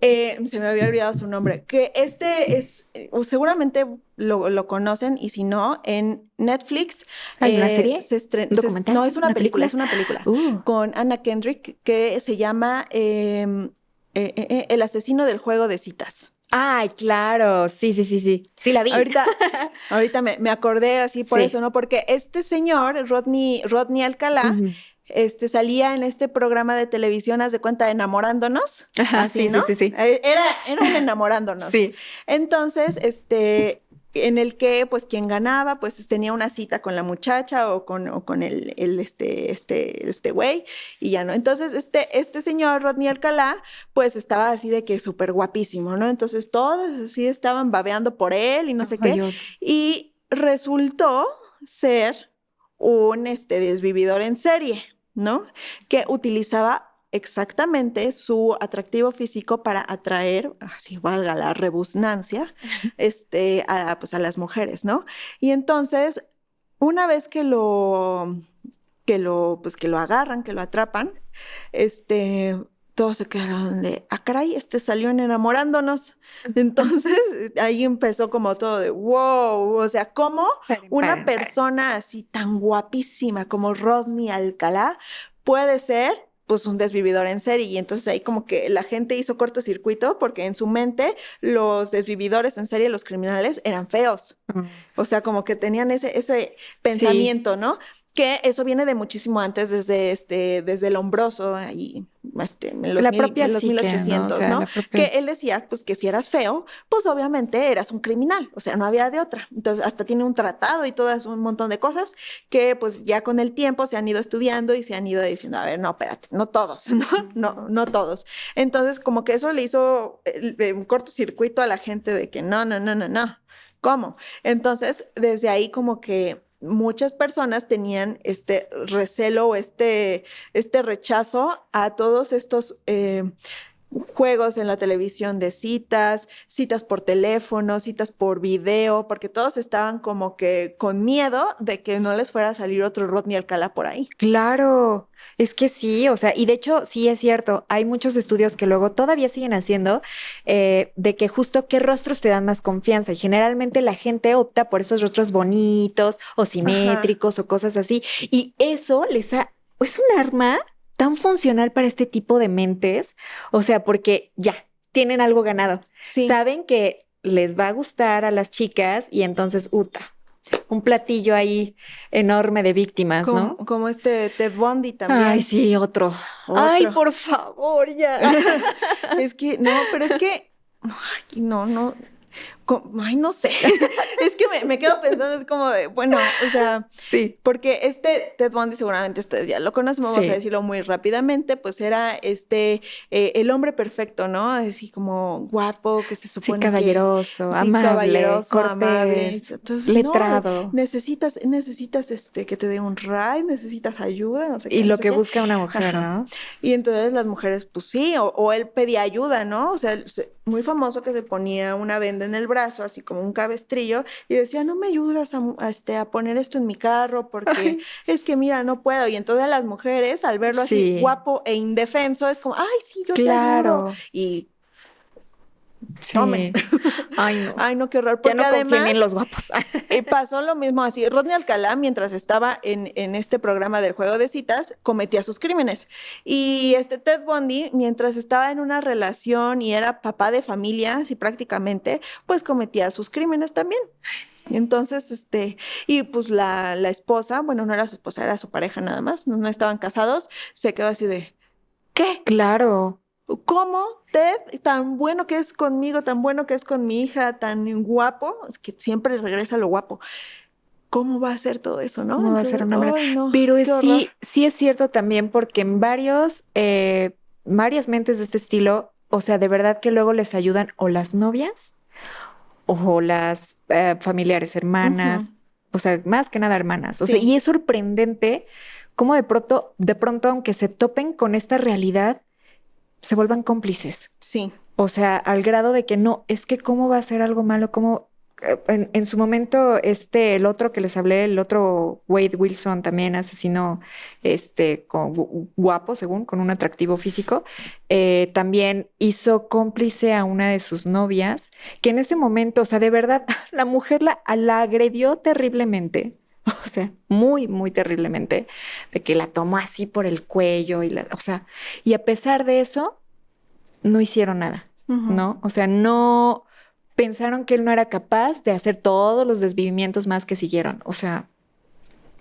Speaker 1: Se me había olvidado su nombre, que es, seguramente lo conocen y si no, en Netflix.
Speaker 2: ¿Hay una serie?
Speaker 1: ¿Documental? No, es una película, es una película con Anna Kendrick que se llama El asesino del juego de citas.
Speaker 2: Ay, claro, sí, la vi.
Speaker 1: Ahorita me acordé así por eso, ¿no? Porque este señor, Rodney Alcalá, salía en este programa de televisión, haz de cuenta, Enamorándonos.
Speaker 2: Ajá,
Speaker 1: así,
Speaker 2: sí,
Speaker 1: ¿no?
Speaker 2: sí.
Speaker 1: Era un Enamorándonos.
Speaker 2: Sí.
Speaker 1: Entonces, en el que pues quien ganaba pues tenía una cita con la muchacha o con este güey y ya no. Entonces este señor Rodney Alcalá pues estaba así de que súper guapísimo, ¿no? Entonces todos así estaban babeando por él y no sé qué. Y resultó ser un desvividor en serie, ¿no? Que utilizaba exactamente su atractivo físico para atraer, así valga la rebusnancia, pues a las mujeres, ¿no? Y entonces, una vez pues que lo agarran, que lo atrapan, todos se quedaron de, caray, salió en Enamorándonos. Entonces, ahí empezó como todo de, wow, o sea, ¿cómo una persona así tan guapísima como Rodney Alcalá puede ser pues un desvividor en serie? Y entonces ahí como que la gente hizo cortocircuito porque en su mente los desvividores en serie, los criminales, eran feos. O sea, como que tenían ese pensamiento, ¿no? Que eso viene de muchísimo antes, desde el Hombroso, ahí, en los,
Speaker 2: la propia
Speaker 1: en los
Speaker 2: psique,
Speaker 1: 1800,
Speaker 2: ¿no? O sea,
Speaker 1: ¿no? Que él decía, pues, que si eras feo, pues, obviamente eras un criminal, o sea, no había de otra. Entonces, hasta tiene un tratado y todas un montón de cosas que, pues, ya con el tiempo se han ido estudiando y se han ido diciendo, a ver, no, espérate, no todos, no todos. Entonces, como que eso le hizo un cortocircuito a la gente de que no. ¿Cómo? Entonces, desde ahí como que muchas personas tenían este recelo o este rechazo a todos estos juegos en la televisión de citas por teléfono, citas por video, porque todos estaban como que con miedo de que no les fuera a salir otro Rodney Alcalá por ahí.
Speaker 2: Claro, es que sí, o sea, y de hecho sí es cierto, hay muchos estudios que luego todavía siguen haciendo de que justo qué rostros te dan más confianza y generalmente la gente opta por esos rostros bonitos o simétricos o cosas así y eso es un arma tan funcional para este tipo de mentes, o sea, porque ya tienen algo ganado, saben que les va a gustar a las chicas y entonces, un platillo ahí enorme de víctimas, ¿no?
Speaker 1: Como Ted Bundy también.
Speaker 2: Ay, sí, otro. Ay, por favor, ya.
Speaker 1: Es que, no, pero es que, ay, no. Ay, no sé. Es que me quedo pensando, es como de, bueno, o sea,
Speaker 2: sí.
Speaker 1: Porque Ted Bundy seguramente ustedes ya lo conocen, vamos a decirlo muy rápidamente, pues era el hombre perfecto, ¿no? Así como guapo, que se supone
Speaker 2: caballeroso,
Speaker 1: que...
Speaker 2: amable,
Speaker 1: caballeroso,
Speaker 2: cortés,
Speaker 1: amable. Entonces,
Speaker 2: letrado.
Speaker 1: No, necesitas que te dé un ride, necesitas ayuda, no sé qué.
Speaker 2: Y lo
Speaker 1: sé
Speaker 2: que
Speaker 1: qué.
Speaker 2: busca una mujer,
Speaker 1: Ajá.
Speaker 2: ¿no?
Speaker 1: Y entonces las mujeres, pues sí, o él pedía ayuda, ¿no? O sea, muy famoso que se ponía una venda en el brazo, así como un cabestrillo, y decía, no me ayudas a poner esto en mi carro porque es que mira, no puedo. Y entonces las mujeres, al verlo así guapo e indefenso, es como, ay, sí, yo te ayudo. Y tomen.
Speaker 2: Ay, no.
Speaker 1: Ay, no, qué horror.
Speaker 2: Porque ya no confíen en los guapos.
Speaker 1: Pasó lo mismo así. Rodney Alcalá, mientras estaba en este programa del juego de citas, cometía sus crímenes. Y Ted Bundy, mientras estaba en una relación y era papá de familia, así prácticamente, pues cometía sus crímenes también. Entonces, y pues la esposa, bueno, no era su esposa, era su pareja nada más, no estaban casados, se quedó así de, ¿qué?
Speaker 2: Claro.
Speaker 1: ¿Cómo Ted, tan bueno que es conmigo, tan bueno que es con mi hija, tan guapo, que siempre regresa lo guapo? ¿Cómo va a ser todo eso, no?
Speaker 2: ¿Cómo va a ser un hombre?
Speaker 1: Ay, no,
Speaker 2: pero
Speaker 1: sí
Speaker 2: es cierto también porque en varias mentes de este estilo, o sea, de verdad que luego les ayudan o las novias o las familiares, hermanas, o sea, más que nada hermanas. O sea, y es sorprendente cómo de pronto, aunque se topen con esta realidad, se vuelvan cómplices.
Speaker 1: Sí.
Speaker 2: O sea, al grado de que no, es que cómo va a ser algo malo, cómo en su momento, el otro que les hablé, el otro Wade Wilson también asesinó, guapo, según, con un atractivo físico, también hizo cómplice a una de sus novias, que en ese momento, o sea, de verdad, la mujer la agredió terriblemente. O sea, muy, muy terriblemente, de que la tomó así por el cuello o sea, y a pesar de eso, no hicieron nada, ¿no? O sea, no pensaron que él no era capaz de hacer todos los desvivimientos más que siguieron. O sea,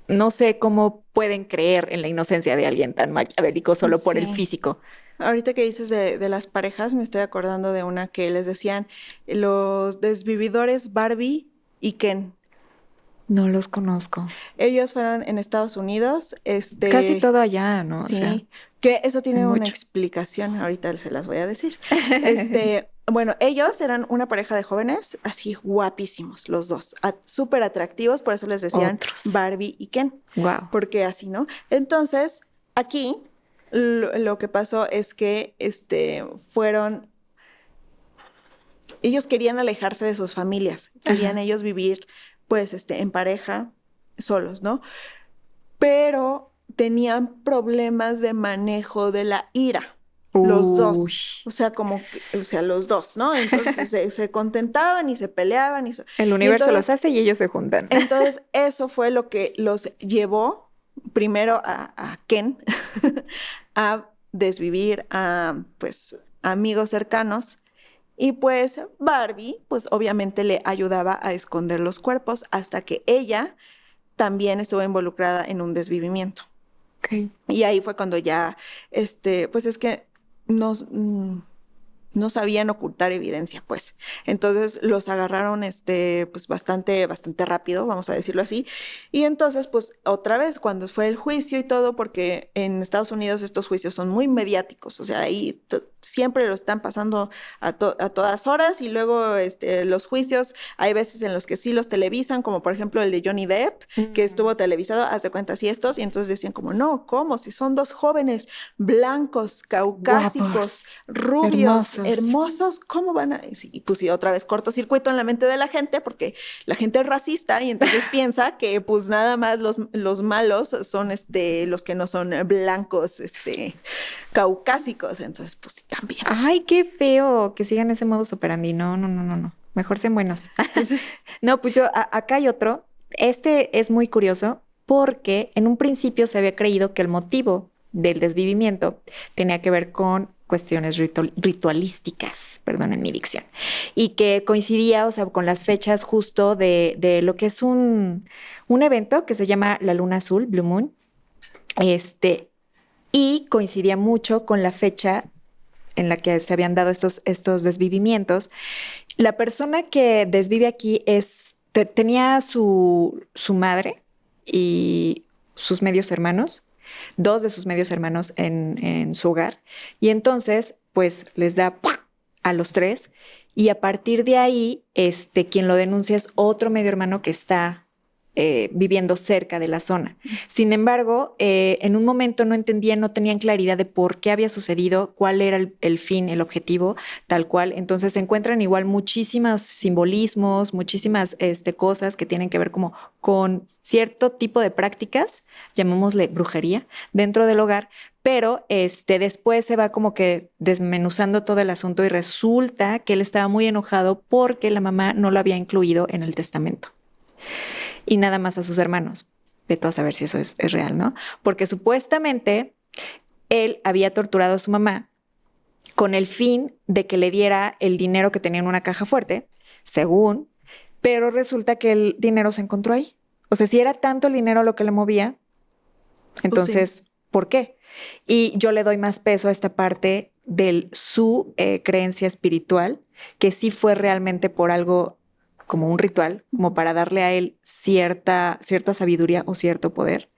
Speaker 2: no sé cómo pueden creer en la inocencia de alguien tan maquiavélico solo por el físico.
Speaker 1: Ahorita que dices de las parejas, me estoy acordando de una que les decían los desvividores Barbie y Ken.
Speaker 2: No los conozco.
Speaker 1: Ellos fueron en Estados Unidos,
Speaker 2: Casi todo allá, ¿no?
Speaker 1: sí,
Speaker 2: O sea,
Speaker 1: que eso
Speaker 2: hay
Speaker 1: tiene una
Speaker 2: mucho.
Speaker 1: explicación, ahorita se las voy a decir. Bueno, ellos eran una pareja de jóvenes, así guapísimos, los dos, súper atractivos, por eso les decían
Speaker 2: Otros.
Speaker 1: Barbie y Ken,
Speaker 2: Wow.
Speaker 1: porque así, ¿no? Entonces, aquí lo que pasó es que ellos querían alejarse de sus familias, querían
Speaker 2: Ajá.
Speaker 1: ellos vivir, pues, en pareja, solos, ¿no? Pero tenían problemas de manejo de la ira, los
Speaker 2: Uy.
Speaker 1: dos. O sea, los dos, ¿no? Entonces se contentaban y se peleaban
Speaker 2: El
Speaker 1: y
Speaker 2: universo los hace y ellos se juntan.
Speaker 1: entonces eso fue lo que los llevó primero a Ken a desvivir a, pues, amigos cercanos. Y pues Barbie, pues obviamente le ayudaba a esconder los cuerpos hasta que ella también estuvo involucrada en un desvivimiento.
Speaker 2: Ok.
Speaker 1: Y ahí fue cuando ya, pues es que no sabían ocultar evidencia, pues. Entonces los agarraron, pues bastante rápido, vamos a decirlo así. Y entonces, pues otra vez, cuando fue el juicio y todo, porque en Estados Unidos estos juicios son muy mediáticos, o sea, ahí siempre lo están pasando a todas horas y luego los juicios, hay veces en los que sí los televisan, como por ejemplo el de Johnny Depp, que estuvo televisado, haz de cuenta, y entonces decían como, no, ¿cómo? Si son dos jóvenes blancos, caucásicos,
Speaker 2: Guapos.
Speaker 1: rubios,
Speaker 2: Hermosos.
Speaker 1: hermosos, ¿cómo van a...? Y pues sí, otra vez cortocircuito en la mente de la gente, porque la gente es racista y entonces piensa que pues nada más los malos son los que no son blancos, caucásicos, entonces pues sí, también.
Speaker 2: Ay, qué feo que sigan ese modus operandi. No, no, no, no, no. Mejor sean buenos. No, pues acá hay otro. Este es muy curioso porque en un principio se había creído que el motivo del desvivimiento tenía que ver con cuestiones ritualísticas, perdonen mi dicción, y que coincidía, o sea, con las fechas justo de lo que es un evento que se llama la Luna Azul, Blue Moon, y coincidía mucho con la fecha en la que se habían dado estos desvivimientos. La persona que desvive aquí tenía su madre y sus medios hermanos, dos de sus medios hermanos en su hogar, y entonces pues les da ¡pua! A los tres, y a partir de ahí quien lo denuncia es otro medio hermano que está viviendo cerca de la zona. Sin embargo, en un momento no entendían, no tenían claridad de por qué había sucedido, cuál era el fin, el objetivo, tal cual. Entonces se encuentran igual muchísimos simbolismos, muchísimas cosas que tienen que ver como con cierto tipo de prácticas, llamémosle brujería, dentro del hogar, pero después se va como que desmenuzando todo el asunto y resulta que él estaba muy enojado porque la mamá no lo había incluido en el testamento. Y nada más a sus hermanos. Vete a saber si eso es real, ¿no? Porque supuestamente él había torturado a su mamá con el fin de que le diera el dinero que tenía en una caja fuerte, según, pero resulta que el dinero se encontró ahí. O sea, si era tanto el dinero lo que le movía, entonces,
Speaker 1: sí.
Speaker 2: ¿por qué? Y yo le doy más peso a esta parte de su creencia espiritual, que sí fue realmente por algo como un ritual, como para darle a él cierta sabiduría o cierto poder.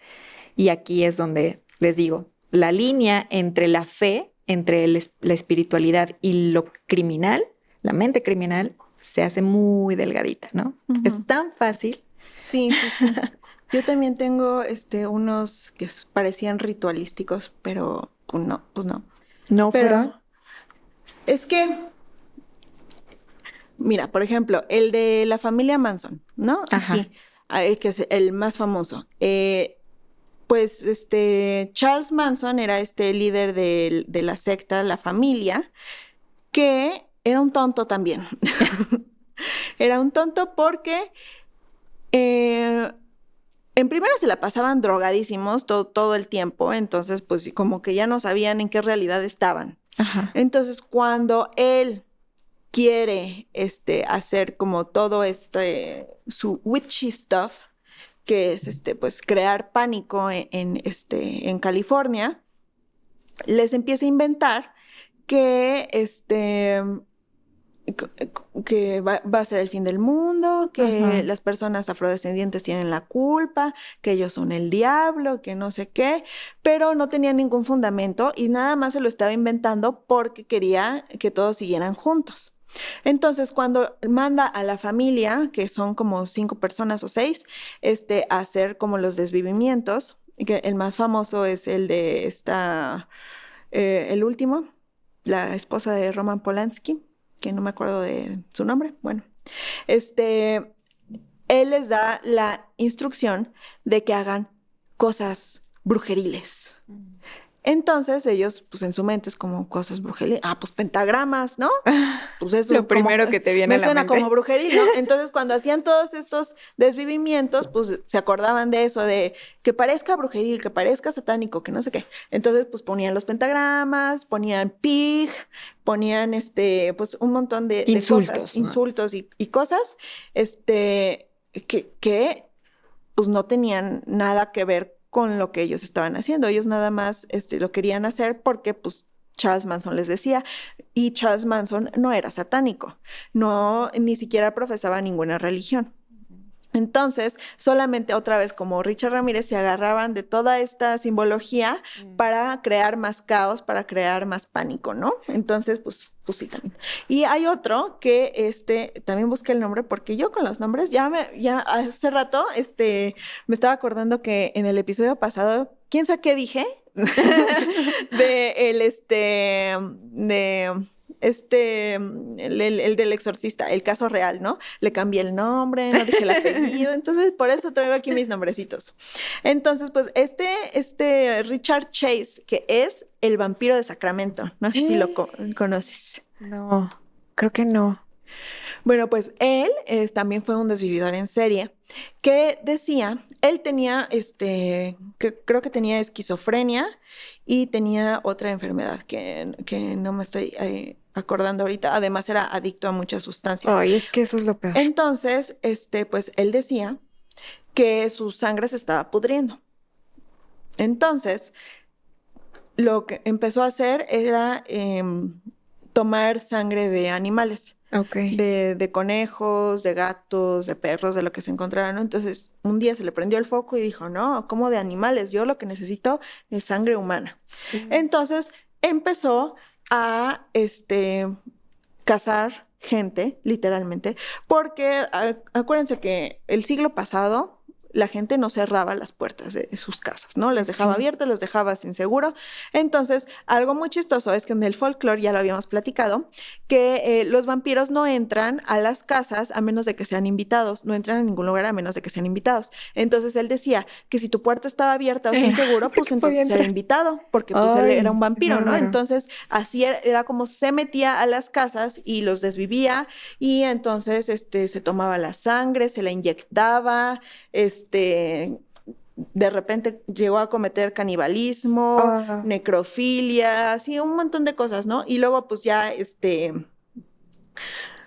Speaker 2: Y aquí es donde les digo, la línea entre la fe, entre la espiritualidad y lo criminal, la mente criminal, se hace muy delgadita, ¿no? Es tan fácil.
Speaker 1: Sí, sí, sí. Yo también tengo unos que parecían ritualísticos, pero pues no, pues no.
Speaker 2: ¿No fueron?
Speaker 1: Pero es que, mira, por ejemplo, el de la familia Manson, ¿no?
Speaker 2: Ajá.
Speaker 1: Aquí, que es el más famoso. Pues Charles Manson era este líder de la secta, la familia, que era un tonto también. Era un tonto porque en primera se la pasaban drogadísimos todo el tiempo, entonces pues como que ya no sabían en qué realidad estaban.
Speaker 2: Ajá.
Speaker 1: Entonces cuando él quiere hacer como todo su witchy stuff, que es pues crear pánico en California, les empieza a inventar que que va a ser el fin del mundo, que
Speaker 2: Ajá.
Speaker 1: las personas afrodescendientes tienen la culpa, que ellos son el diablo, que no sé qué, pero no tenía ningún fundamento y nada más se lo estaba inventando porque quería que todos siguieran juntos. Entonces, cuando manda a la familia, que son como 5 personas o 6, a hacer como los desvivimientos, que el más famoso es el de el último, la esposa de Roman Polanski, que no me acuerdo de su nombre. Bueno, él les da la instrucción de que hagan cosas brujeriles. Entonces ellos, pues en su mente es como cosas brujeriles. Ah, pues pentagramas, ¿no? Pues eso
Speaker 2: Lo primero que te viene
Speaker 1: me
Speaker 2: a la
Speaker 1: suena como
Speaker 2: mente.
Speaker 1: brujería, ¿no? Entonces cuando hacían todos estos desvivimientos, pues se acordaban de eso, de que parezca brujeril, que parezca satánico, que no sé qué. Entonces pues ponían los pentagramas, ponían pig, ponían pues un montón de cosas,
Speaker 2: Insultos, ¿no?
Speaker 1: insultos y cosas, que pues no tenían nada que ver con lo que ellos estaban haciendo. Ellos nada más lo querían hacer porque pues Charles Manson les decía, y Charles Manson no era satánico, no, ni siquiera profesaba ninguna religión. Entonces, solamente otra vez como Richard Ramírez se agarraban de toda esta simbología para crear más caos, para crear más pánico, ¿no? Entonces, pues sí también. Y hay otro que también busqué el nombre porque yo con los nombres ya hace rato me estaba acordando que en el episodio pasado, ¿quién sabe qué dije? de el el del exorcista, el caso real, ¿no? Le cambié el nombre, no dije el apellido, entonces por eso traigo aquí mis nombrecitos. Entonces, pues Richard Chase, que es el vampiro de Sacramento, no sé si lo conoces.
Speaker 2: No, creo que no.
Speaker 1: Bueno, pues él también fue un desvividor en serie que decía, él tenía, que creo que tenía esquizofrenia y tenía otra enfermedad que no me estoy acordando ahorita. Además era adicto a muchas sustancias.
Speaker 2: Ay, es que eso es lo peor.
Speaker 1: Entonces, pues él decía que su sangre se estaba pudriendo. Entonces, lo que empezó a hacer era tomar sangre de animales.
Speaker 2: Ok.
Speaker 1: De conejos, de gatos, de perros, de lo que se encontrara, ¿no? Entonces, un día se le prendió el foco y dijo, no, ¿cómo de animales? Yo lo que necesito es sangre humana. Entonces, empezó a, cazar gente, literalmente, porque acuérdense que el siglo pasado la gente no cerraba las puertas de sus casas, ¿no? Las dejaba abiertas, las dejaba sin seguro. Entonces, algo muy chistoso es que en el folclore, ya lo habíamos platicado, que los vampiros no entran a las casas a menos de que sean invitados, no entran a ningún lugar a menos de que sean invitados. Entonces, él decía que si tu puerta estaba abierta o sin seguro, pues entonces era invitado, porque pues él era un vampiro, ¿no? Entonces, así era como se metía a las casas y los desvivía y entonces se tomaba la sangre, se la inyectaba, de repente llegó a cometer canibalismo, necrofilia, así un montón de cosas, ¿no? Y luego pues ya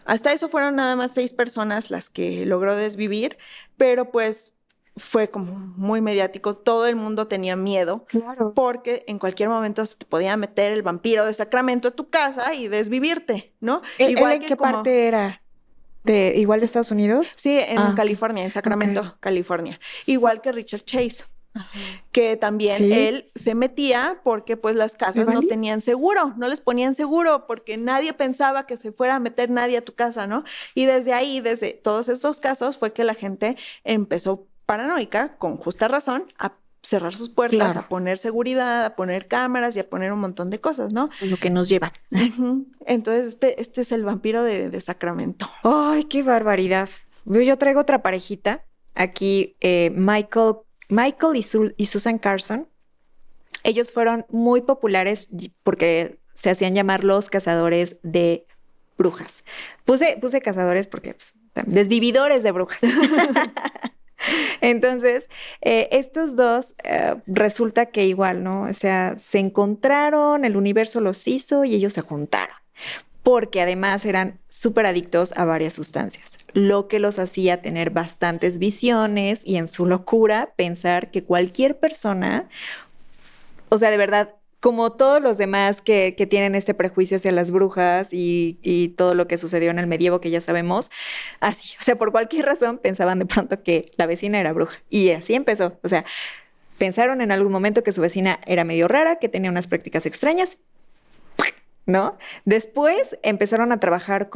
Speaker 1: hasta eso fueron nada más 6 personas las que logró desvivir, pero pues fue como muy mediático, todo el mundo tenía miedo,
Speaker 2: claro,
Speaker 1: porque en cualquier momento se te podía meter el vampiro de Sacramento a tu casa y desvivirte, ¿no?
Speaker 2: Igual ¿en qué parte era? ¿Igual de Estados Unidos?
Speaker 1: Sí, en California, en Sacramento, California. Igual que Richard Chase, que también él se metía porque pues las casas no tenían seguro, no les ponían seguro porque nadie pensaba que se fuera a meter nadie a tu casa, ¿no? Y desde ahí, desde todos estos casos, fue que la gente empezó paranoica, con justa razón, a cerrar sus puertas, a poner seguridad, a poner cámaras y a poner un montón de cosas, ¿no?
Speaker 2: Lo que nos llevan.
Speaker 1: Entonces, este es el vampiro de Sacramento.
Speaker 2: ¡Ay, qué barbaridad! Yo traigo otra parejita. Aquí, Michael y Susan Carson. Ellos fueron muy populares porque se hacían llamar los cazadores de brujas. Puse cazadores porque pues, desvividores de brujas. Entonces, estos dos resulta que igual, ¿no? O sea, se encontraron, el universo los hizo y ellos se juntaron, porque además eran súper adictos a varias sustancias, lo que los hacía tener bastantes visiones y en su locura pensar que cualquier persona, o sea, de verdad, como todos los demás que tienen este prejuicio hacia las brujas y todo lo que sucedió en el medievo, que ya sabemos, así, o sea, por cualquier razón pensaban de pronto que la vecina era bruja. Y así empezó, o sea, pensaron en algún momento que su vecina era medio rara, que tenía unas prácticas extrañas, ¿no? Después empezaron a trabajar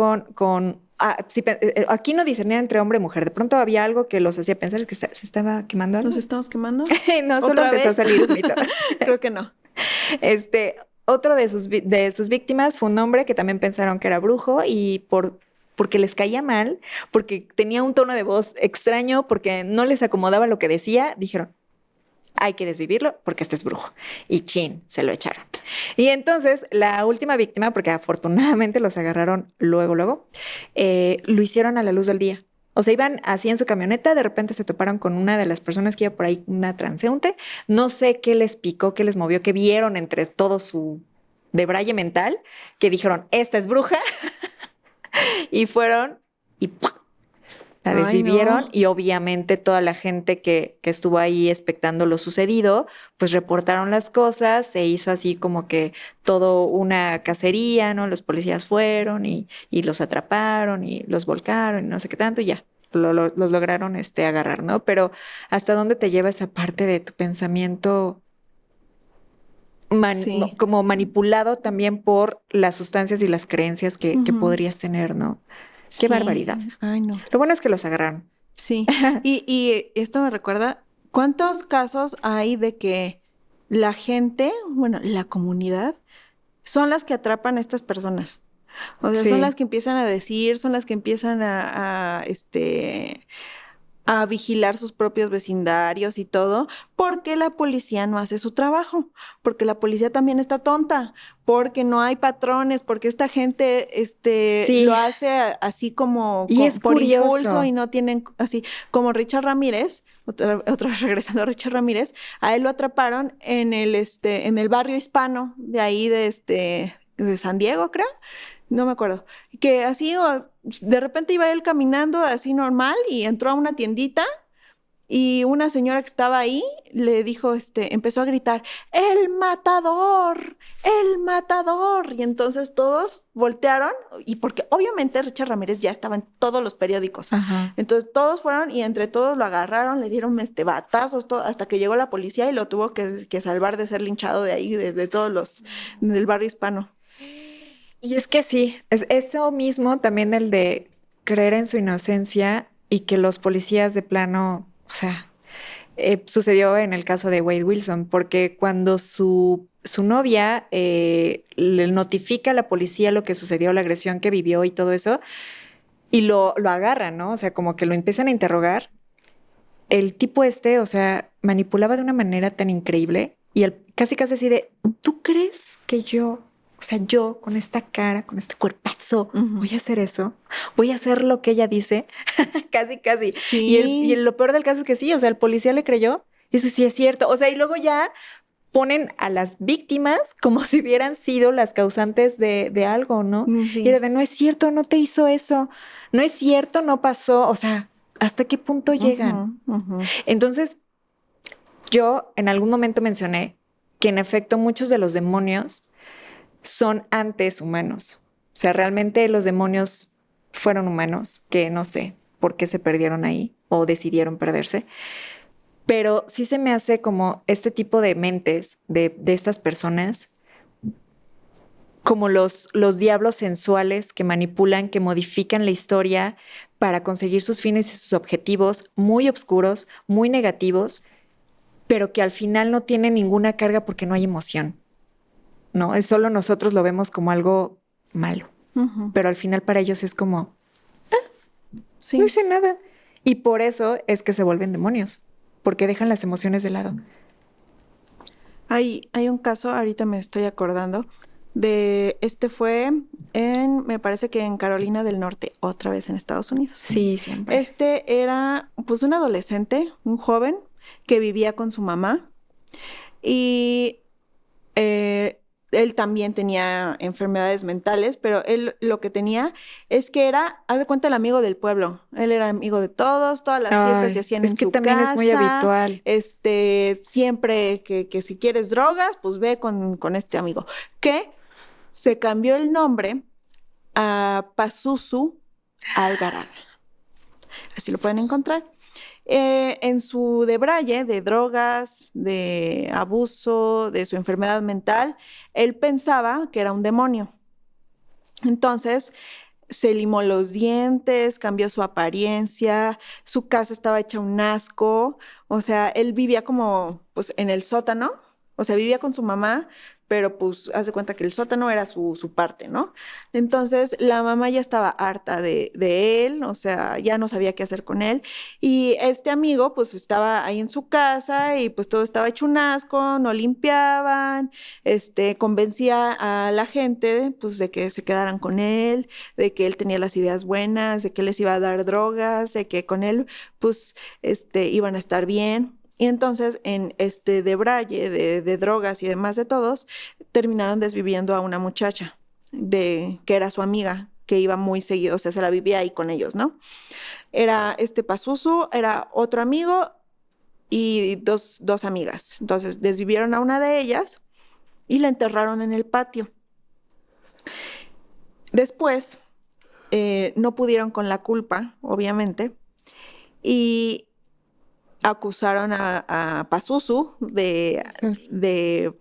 Speaker 2: aquí no discernían entre hombre y mujer. De pronto había algo que los hacía pensar que se estaba quemando algo.
Speaker 1: ¿Nos estamos quemando?
Speaker 2: No, solo empezó a salir un mito.
Speaker 1: Creo que no.
Speaker 2: Otro de sus víctimas fue un hombre que también pensaron que era brujo y porque les caía mal, porque tenía un tono de voz extraño, porque no les acomodaba lo que decía, dijeron, hay que desvivirlo porque este es brujo. Y chin, se lo echaron. Y entonces la última víctima, porque afortunadamente los agarraron luego, lo hicieron a la luz del día. O sea, iban así en su camioneta, de repente se toparon con una de las personas que iba por ahí, una transeúnte. No sé qué les picó, qué les movió, qué vieron entre todo su debraye mental, que dijeron, esta es bruja. Y fueron y ¡pum! La desvivieron.
Speaker 1: Ay, no.
Speaker 2: Y obviamente toda la gente que estuvo ahí expectando lo sucedido, pues reportaron las cosas, se hizo así como que todo una cacería, ¿no? Los policías fueron y los atraparon y los volcaron y no sé qué tanto y ya. Los lograron agarrar, ¿no? Pero ¿hasta dónde te lleva esa parte de tu pensamiento
Speaker 1: Sí.
Speaker 2: como manipulado también por las sustancias y las creencias que podrías tener, ¿no? Qué
Speaker 1: Sí.
Speaker 2: barbaridad.
Speaker 1: Ay, no.
Speaker 2: Lo bueno es que los agarraron.
Speaker 1: Sí. Y esto me recuerda, ¿cuántos casos hay de que la gente, bueno, la comunidad, son las que atrapan a estas personas? O sea, son las
Speaker 2: Sí.
Speaker 1: que empiezan a decir, son las que empiezan a vigilar sus propios vecindarios y todo, porque la policía no hace su trabajo, porque la policía también está tonta, porque no hay patrones, porque esta gente lo
Speaker 2: Sí.
Speaker 1: hace así como
Speaker 2: Y es
Speaker 1: por impulso
Speaker 2: curioso.
Speaker 1: y no tienen así, como Richard Ramírez, otra vez regresando a Richard Ramírez, a él lo atraparon en el barrio hispano de ahí de San Diego, creo. No me acuerdo. Que así, de repente iba él caminando así normal y entró a una tiendita y una señora que estaba ahí le dijo, empezó a gritar, ¡El matador! ¡El matador! Y entonces todos voltearon y porque obviamente Richard Ramírez ya estaba en todos los periódicos.
Speaker 2: Ajá.
Speaker 1: Entonces todos fueron y entre todos lo agarraron, le dieron batazos, todo, hasta que llegó la policía y lo tuvo que salvar de ser linchado de ahí, de todos los, del barrio hispano.
Speaker 2: Y es que sí, es eso mismo también el de creer en su inocencia y que los policías de plano, o sea, sucedió en el caso de Wade Wilson, porque cuando su novia le notifica a la policía lo que sucedió, la agresión que vivió y todo eso, y lo agarran, ¿no? O sea, como que lo empiezan a interrogar, el tipo o sea, manipulaba de una manera tan increíble y él casi así de, ¿tú crees que yo con esta cara, con este cuerpazo, voy a hacer eso? ¿Voy a hacer lo que ella dice? Casi.
Speaker 1: Sí.
Speaker 2: Y lo peor del caso es que sí, o sea, el policía le creyó y dice, sí es cierto. O sea, y luego ya ponen a las víctimas como si hubieran sido las causantes de algo, ¿no?
Speaker 1: Sí.
Speaker 2: Y era de, no es cierto, no te hizo eso. No es cierto, no pasó. O sea, ¿hasta qué punto llegan? Entonces, yo en algún momento mencioné que en efecto muchos de los demonios son antes humanos. O sea, realmente los demonios fueron humanos, que no sé por qué se perdieron ahí o decidieron perderse. Pero sí se me hace como este tipo de mentes de estas personas, como los diablos sensuales que manipulan, que modifican la historia para conseguir sus fines y sus objetivos muy oscuros, muy negativos, pero que al final no tienen ninguna carga porque no hay emoción. ¿No? Es solo nosotros lo vemos como algo malo, pero al final para ellos es como,
Speaker 1: sí.
Speaker 2: No hice nada. Y por eso es que se vuelven demonios, porque dejan las emociones de lado.
Speaker 1: Hay un caso, ahorita me estoy acordando, fue me parece que en Carolina del Norte, otra vez en Estados Unidos.
Speaker 2: Sí, siempre.
Speaker 1: Era pues un adolescente, un joven que vivía con su mamá y él también tenía enfermedades mentales, pero él lo que tenía es que era, haz de cuenta, el amigo del pueblo. Él era amigo de todos, todas las fiestas se
Speaker 2: Ay,
Speaker 1: hacían
Speaker 2: es
Speaker 1: en
Speaker 2: que
Speaker 1: su
Speaker 2: también es muy
Speaker 1: casa.
Speaker 2: habitual.
Speaker 1: Siempre que si quieres drogas, pues ve con este amigo. Que se cambió el nombre a Pazuzu Algarada. Así lo pueden encontrar. En su debraye de drogas, de abuso, de su enfermedad mental, él pensaba que era un demonio. Entonces, se limó los dientes, cambió su apariencia, su casa estaba hecha un asco, o sea, él vivía como, pues, en el sótano, o sea, vivía con su mamá, pero pues, hace cuenta que el sótano era su parte, ¿no? Entonces, la mamá ya estaba harta de él, o sea, ya no sabía qué hacer con él, y este amigo, pues, estaba ahí en su casa y pues todo estaba hecho un asco, no limpiaban, convencía a la gente, pues, de que se quedaran con él, de que él tenía las ideas buenas, de que les iba a dar drogas, de que con él, pues, iban a estar bien. Y entonces, en este debraye de drogas y demás de todos, terminaron desviviendo a una muchacha que era su amiga, que iba muy seguido, o sea, se la vivía ahí con ellos, ¿no? Era este Pazuzu, era otro amigo y dos amigas. Entonces, desvivieron a una de ellas y la enterraron en el patio. Después, no pudieron con la culpa, obviamente, y acusaron a Pazuzu
Speaker 2: Sí.
Speaker 1: de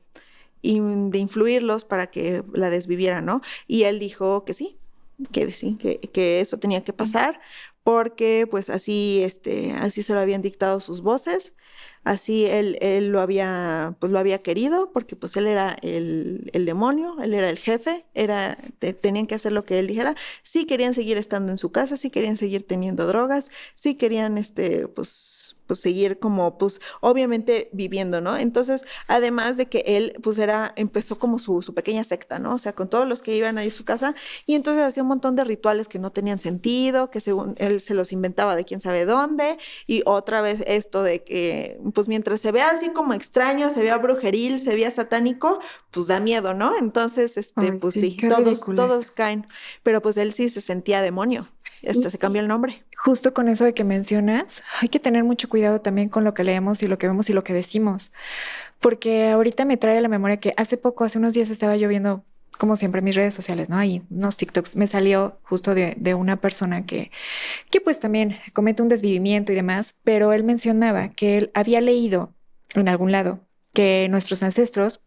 Speaker 1: influirlos para que la desvivieran, ¿no? Y él dijo que sí, que eso tenía que pasar porque pues así se lo habían dictado sus voces, así él pues lo había querido porque pues él era el demonio, él era el jefe, tenían que hacer lo que él dijera. Sí querían seguir estando en su casa, sí querían seguir teniendo drogas, sí querían pues seguir como pues obviamente viviendo, ¿no? Entonces, además de que él pues empezó como su pequeña secta, ¿no? O sea, con todos los que iban ahí a su casa y entonces hacía un montón de rituales que no tenían sentido, que según él se los inventaba de quién sabe dónde y otra vez esto de que pues mientras se vea así como extraño, se vea brujeril, se vea satánico, pues da miedo, ¿no? Entonces,
Speaker 2: Ay,
Speaker 1: pues
Speaker 2: sí,
Speaker 1: sí,
Speaker 2: qué
Speaker 1: todos
Speaker 2: ridículas.
Speaker 1: caen, pero pues él sí se sentía demonio, hasta
Speaker 2: Y,
Speaker 1: se cambió el nombre.
Speaker 2: justo con eso de que mencionas, hay que tener mucho cuidado también con lo que leemos y lo que vemos y lo que decimos, porque ahorita me trae a la memoria que hace unos días estaba yo viendo, como siempre, en mis redes sociales, ¿no? Hay unos TikToks, me salió justo de una persona que pues también comete un desvivimiento y demás, pero él mencionaba que él había leído en algún lado que nuestros ancestros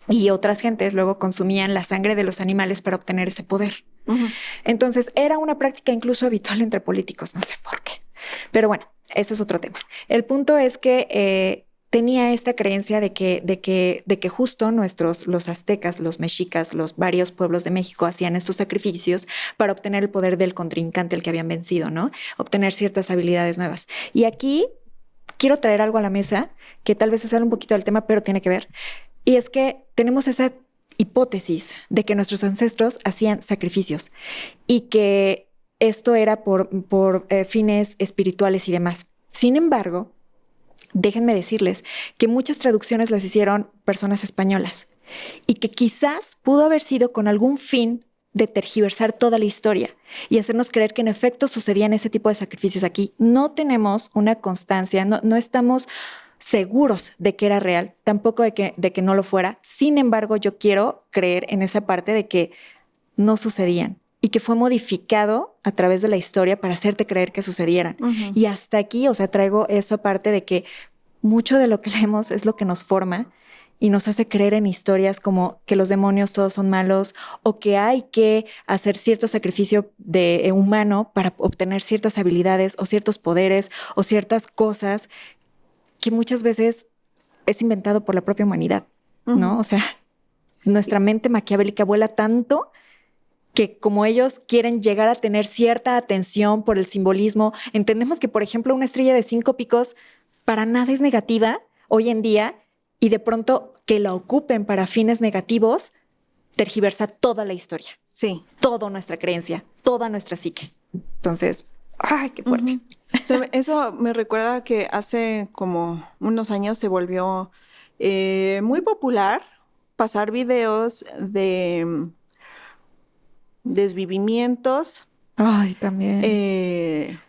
Speaker 2: y otras gentes luego consumían la sangre de los animales para obtener ese poder.
Speaker 1: Ujú.
Speaker 2: Entonces era una práctica incluso habitual entre políticos, no sé por qué. Pero bueno, ese es otro tema. El punto es que tenía esta creencia de que justo los aztecas, los mexicas, los varios pueblos de México hacían estos sacrificios para obtener el poder del contrincante al que habían vencido, ¿no? Obtener ciertas habilidades nuevas. Y aquí quiero traer algo a la mesa que tal vez se sale un poquito del tema, pero tiene que ver. Y es que tenemos esa hipótesis de que nuestros ancestros hacían sacrificios y que esto era por fines espirituales y demás. Sin embargo, déjenme decirles que muchas traducciones las hicieron personas españolas y que quizás pudo haber sido con algún fin de tergiversar toda la historia y hacernos creer que en efecto sucedían ese tipo de sacrificios aquí. No tenemos una constancia, no estamos seguros de que era real, tampoco de que no lo fuera. Sin embargo, yo quiero creer en esa parte de que no sucedían y que fue modificado a través de la historia para hacerte creer que sucedieran.
Speaker 1: Ujú.
Speaker 2: Y hasta aquí, o sea, traigo esa parte de que mucho de lo que leemos es lo que nos forma y nos hace creer en historias como que los demonios todos son malos o que hay que hacer cierto sacrificio de humano para obtener ciertas habilidades o ciertos poderes o ciertas cosas que muchas veces es inventado por la propia humanidad, ¿no?
Speaker 1: Ujú.
Speaker 2: O sea, nuestra mente maquiavélica vuela tanto que como ellos quieren llegar a tener cierta atención por el simbolismo, entendemos que, por ejemplo, una estrella de 5 picos para nada es negativa hoy en día y de pronto que la ocupen para fines negativos tergiversa toda la historia,
Speaker 1: Sí.
Speaker 2: toda nuestra creencia, toda nuestra psique. Entonces, ¡ay, qué fuerte!
Speaker 1: Ujú. Eso me recuerda que hace como unos años se volvió muy popular pasar videos de desvivimientos
Speaker 2: Ay, también.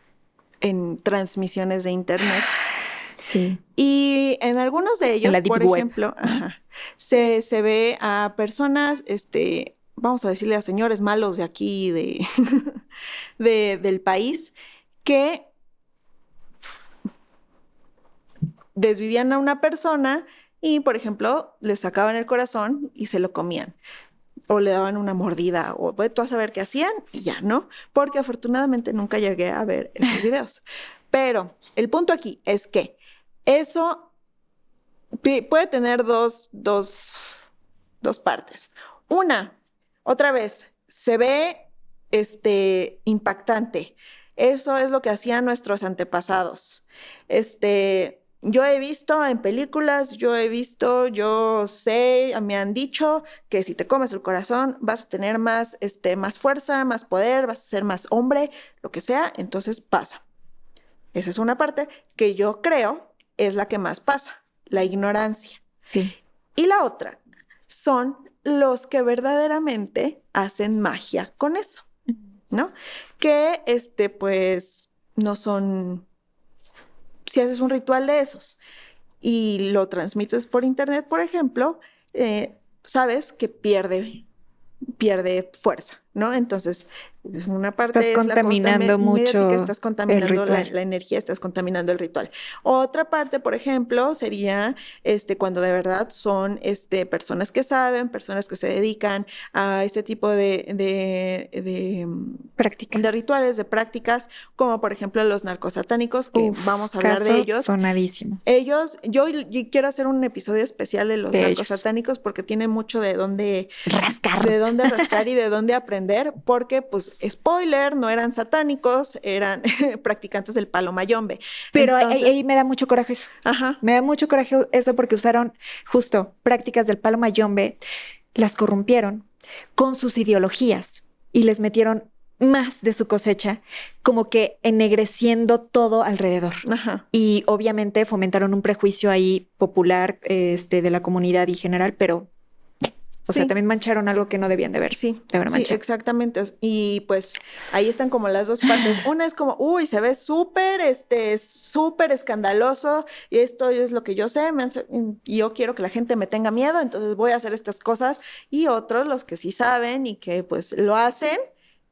Speaker 1: En transmisiones de internet.
Speaker 2: Sí.
Speaker 1: Y en algunos de ellos,
Speaker 2: En la deep
Speaker 1: por
Speaker 2: web,
Speaker 1: ejemplo,
Speaker 2: ¿no?
Speaker 1: se ve a personas, vamos a decirle a señores malos de aquí, del país, que desvivían a una persona y, por ejemplo, le sacaban el corazón y se lo comían. O le daban una mordida, o tú a saber qué hacían y ya, ¿no? Porque afortunadamente nunca llegué a ver esos videos. Pero el punto aquí es que eso puede tener dos partes. Una, otra vez, se ve impactante. Eso es lo que hacían nuestros antepasados. Yo he visto en películas, yo sé, me han dicho que si te comes el corazón vas a tener más fuerza, más poder, vas a ser más hombre, lo que sea, entonces pasa. Esa es una parte que yo creo es la que más pasa, la ignorancia.
Speaker 2: Sí.
Speaker 1: Y la otra son los que verdaderamente hacen magia con eso, ¿no? Que pues no son, si haces un ritual de esos y lo transmites por internet, por ejemplo, sabes que pierde fuerza, ¿no? Entonces, una parte
Speaker 2: Estás
Speaker 1: es la costa
Speaker 2: contaminando
Speaker 1: mediática,
Speaker 2: mucho
Speaker 1: estás
Speaker 2: el
Speaker 1: contaminando la
Speaker 2: ritual.
Speaker 1: energía, estás contaminando el ritual. Otra parte, por ejemplo, sería cuando de verdad son personas que saben, personas que se dedican a este tipo de
Speaker 2: Prácticas.
Speaker 1: rituales, de prácticas, como por ejemplo los narcosatánicos, que vamos a hablar de
Speaker 2: caso
Speaker 1: ellos.
Speaker 2: sonadísimo.
Speaker 1: Yo quiero hacer un episodio especial de los
Speaker 2: De
Speaker 1: narcosatánicos porque tiene mucho de dónde
Speaker 2: rascar.
Speaker 1: De dónde rascar y de dónde aprender, porque, pues, spoiler, no eran satánicos, eran practicantes del palo mayombe.
Speaker 2: Pero
Speaker 1: entonces,
Speaker 2: ahí me da mucho coraje eso.
Speaker 1: Ajá.
Speaker 2: Me da mucho coraje eso porque usaron justo prácticas del palo mayombe, las corrompieron con sus ideologías y les metieron más de su cosecha, como que ennegreciendo todo alrededor.
Speaker 1: Ajá.
Speaker 2: Y obviamente fomentaron un prejuicio ahí popular de la comunidad y general, pero o sea, también mancharon algo que no debían de haber manchado.
Speaker 1: Sí, exactamente. Y pues ahí están como las dos partes. Una es como, uy, se ve súper escandaloso y esto es lo que yo sé, y yo quiero que la gente me tenga miedo, entonces voy a hacer estas cosas. Y otros, los que sí saben y que pues lo hacen,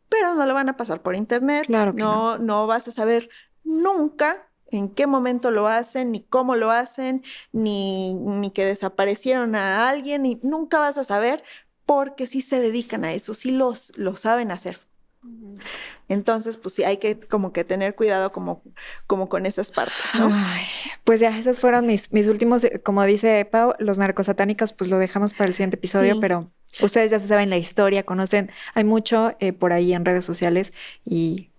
Speaker 1: pero no lo van a pasar por internet.
Speaker 2: Claro que
Speaker 1: no vas a saber nunca en qué momento lo hacen, ni cómo lo hacen, ni que desaparecieron a alguien, y nunca vas a saber porque sí se dedican a eso, sí lo saben hacer. Entonces, pues sí, hay que como que tener cuidado como con esas partes, ¿no?
Speaker 2: Ay, pues ya, esos fueron mis últimos, como dice Pau, los narcosatánicos, pues lo dejamos para el siguiente episodio, pero ustedes ya se saben la historia, conocen, hay mucho por ahí en redes sociales y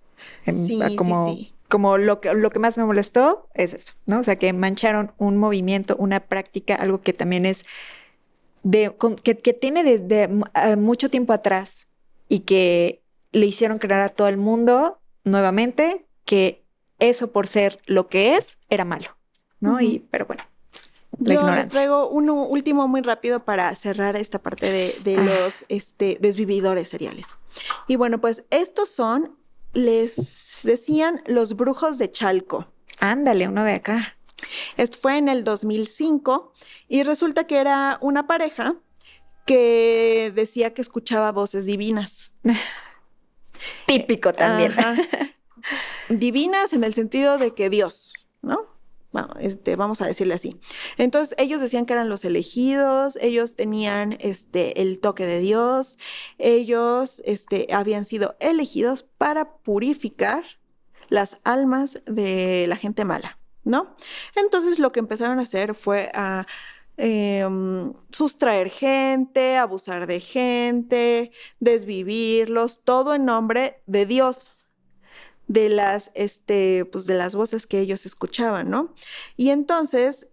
Speaker 2: como lo que más me molestó es eso, ¿no? O sea, que mancharon un movimiento, una práctica, algo que también es que tiene desde mucho tiempo atrás y que le hicieron creer a todo el mundo nuevamente que eso por ser lo que es era malo, ¿no? Pero bueno, la ignorancia.
Speaker 1: Les traigo uno último muy rápido para cerrar esta parte de los desvividores seriales. Y bueno, pues estos les decían los brujos de Chalco.
Speaker 2: Ándale, uno de acá.
Speaker 1: Esto fue en el 2005 y resulta que era una pareja que decía que escuchaba voces divinas.
Speaker 2: Típico también.
Speaker 1: Divinas en el sentido de que Dios, ¿no? Bueno, vamos a decirle así. Entonces, ellos decían que eran los elegidos, ellos tenían el toque de Dios, ellos habían sido elegidos para purificar las almas de la gente mala, ¿no? Entonces, lo que empezaron a hacer fue a sustraer gente, abusar de gente, desvivirlos, todo en nombre de Dios, de pues de las voces que ellos escuchaban, ¿no? Y entonces,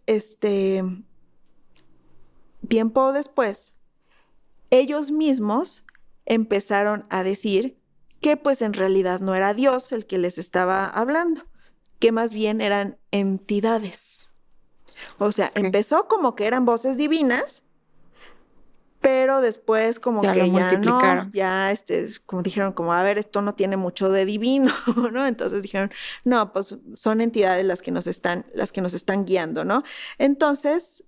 Speaker 1: tiempo después, ellos mismos empezaron a decir que pues en realidad no era Dios el que les estaba hablando, que más bien eran entidades. O sea, empezó como que eran voces divinas, pero después como
Speaker 2: Ya
Speaker 1: que
Speaker 2: lo
Speaker 1: ya
Speaker 2: multiplicaron.
Speaker 1: no, ya como dijeron como, a ver, esto no tiene mucho de divino, ¿no? Entonces dijeron, no, pues son entidades las que nos están guiando, ¿no? Entonces,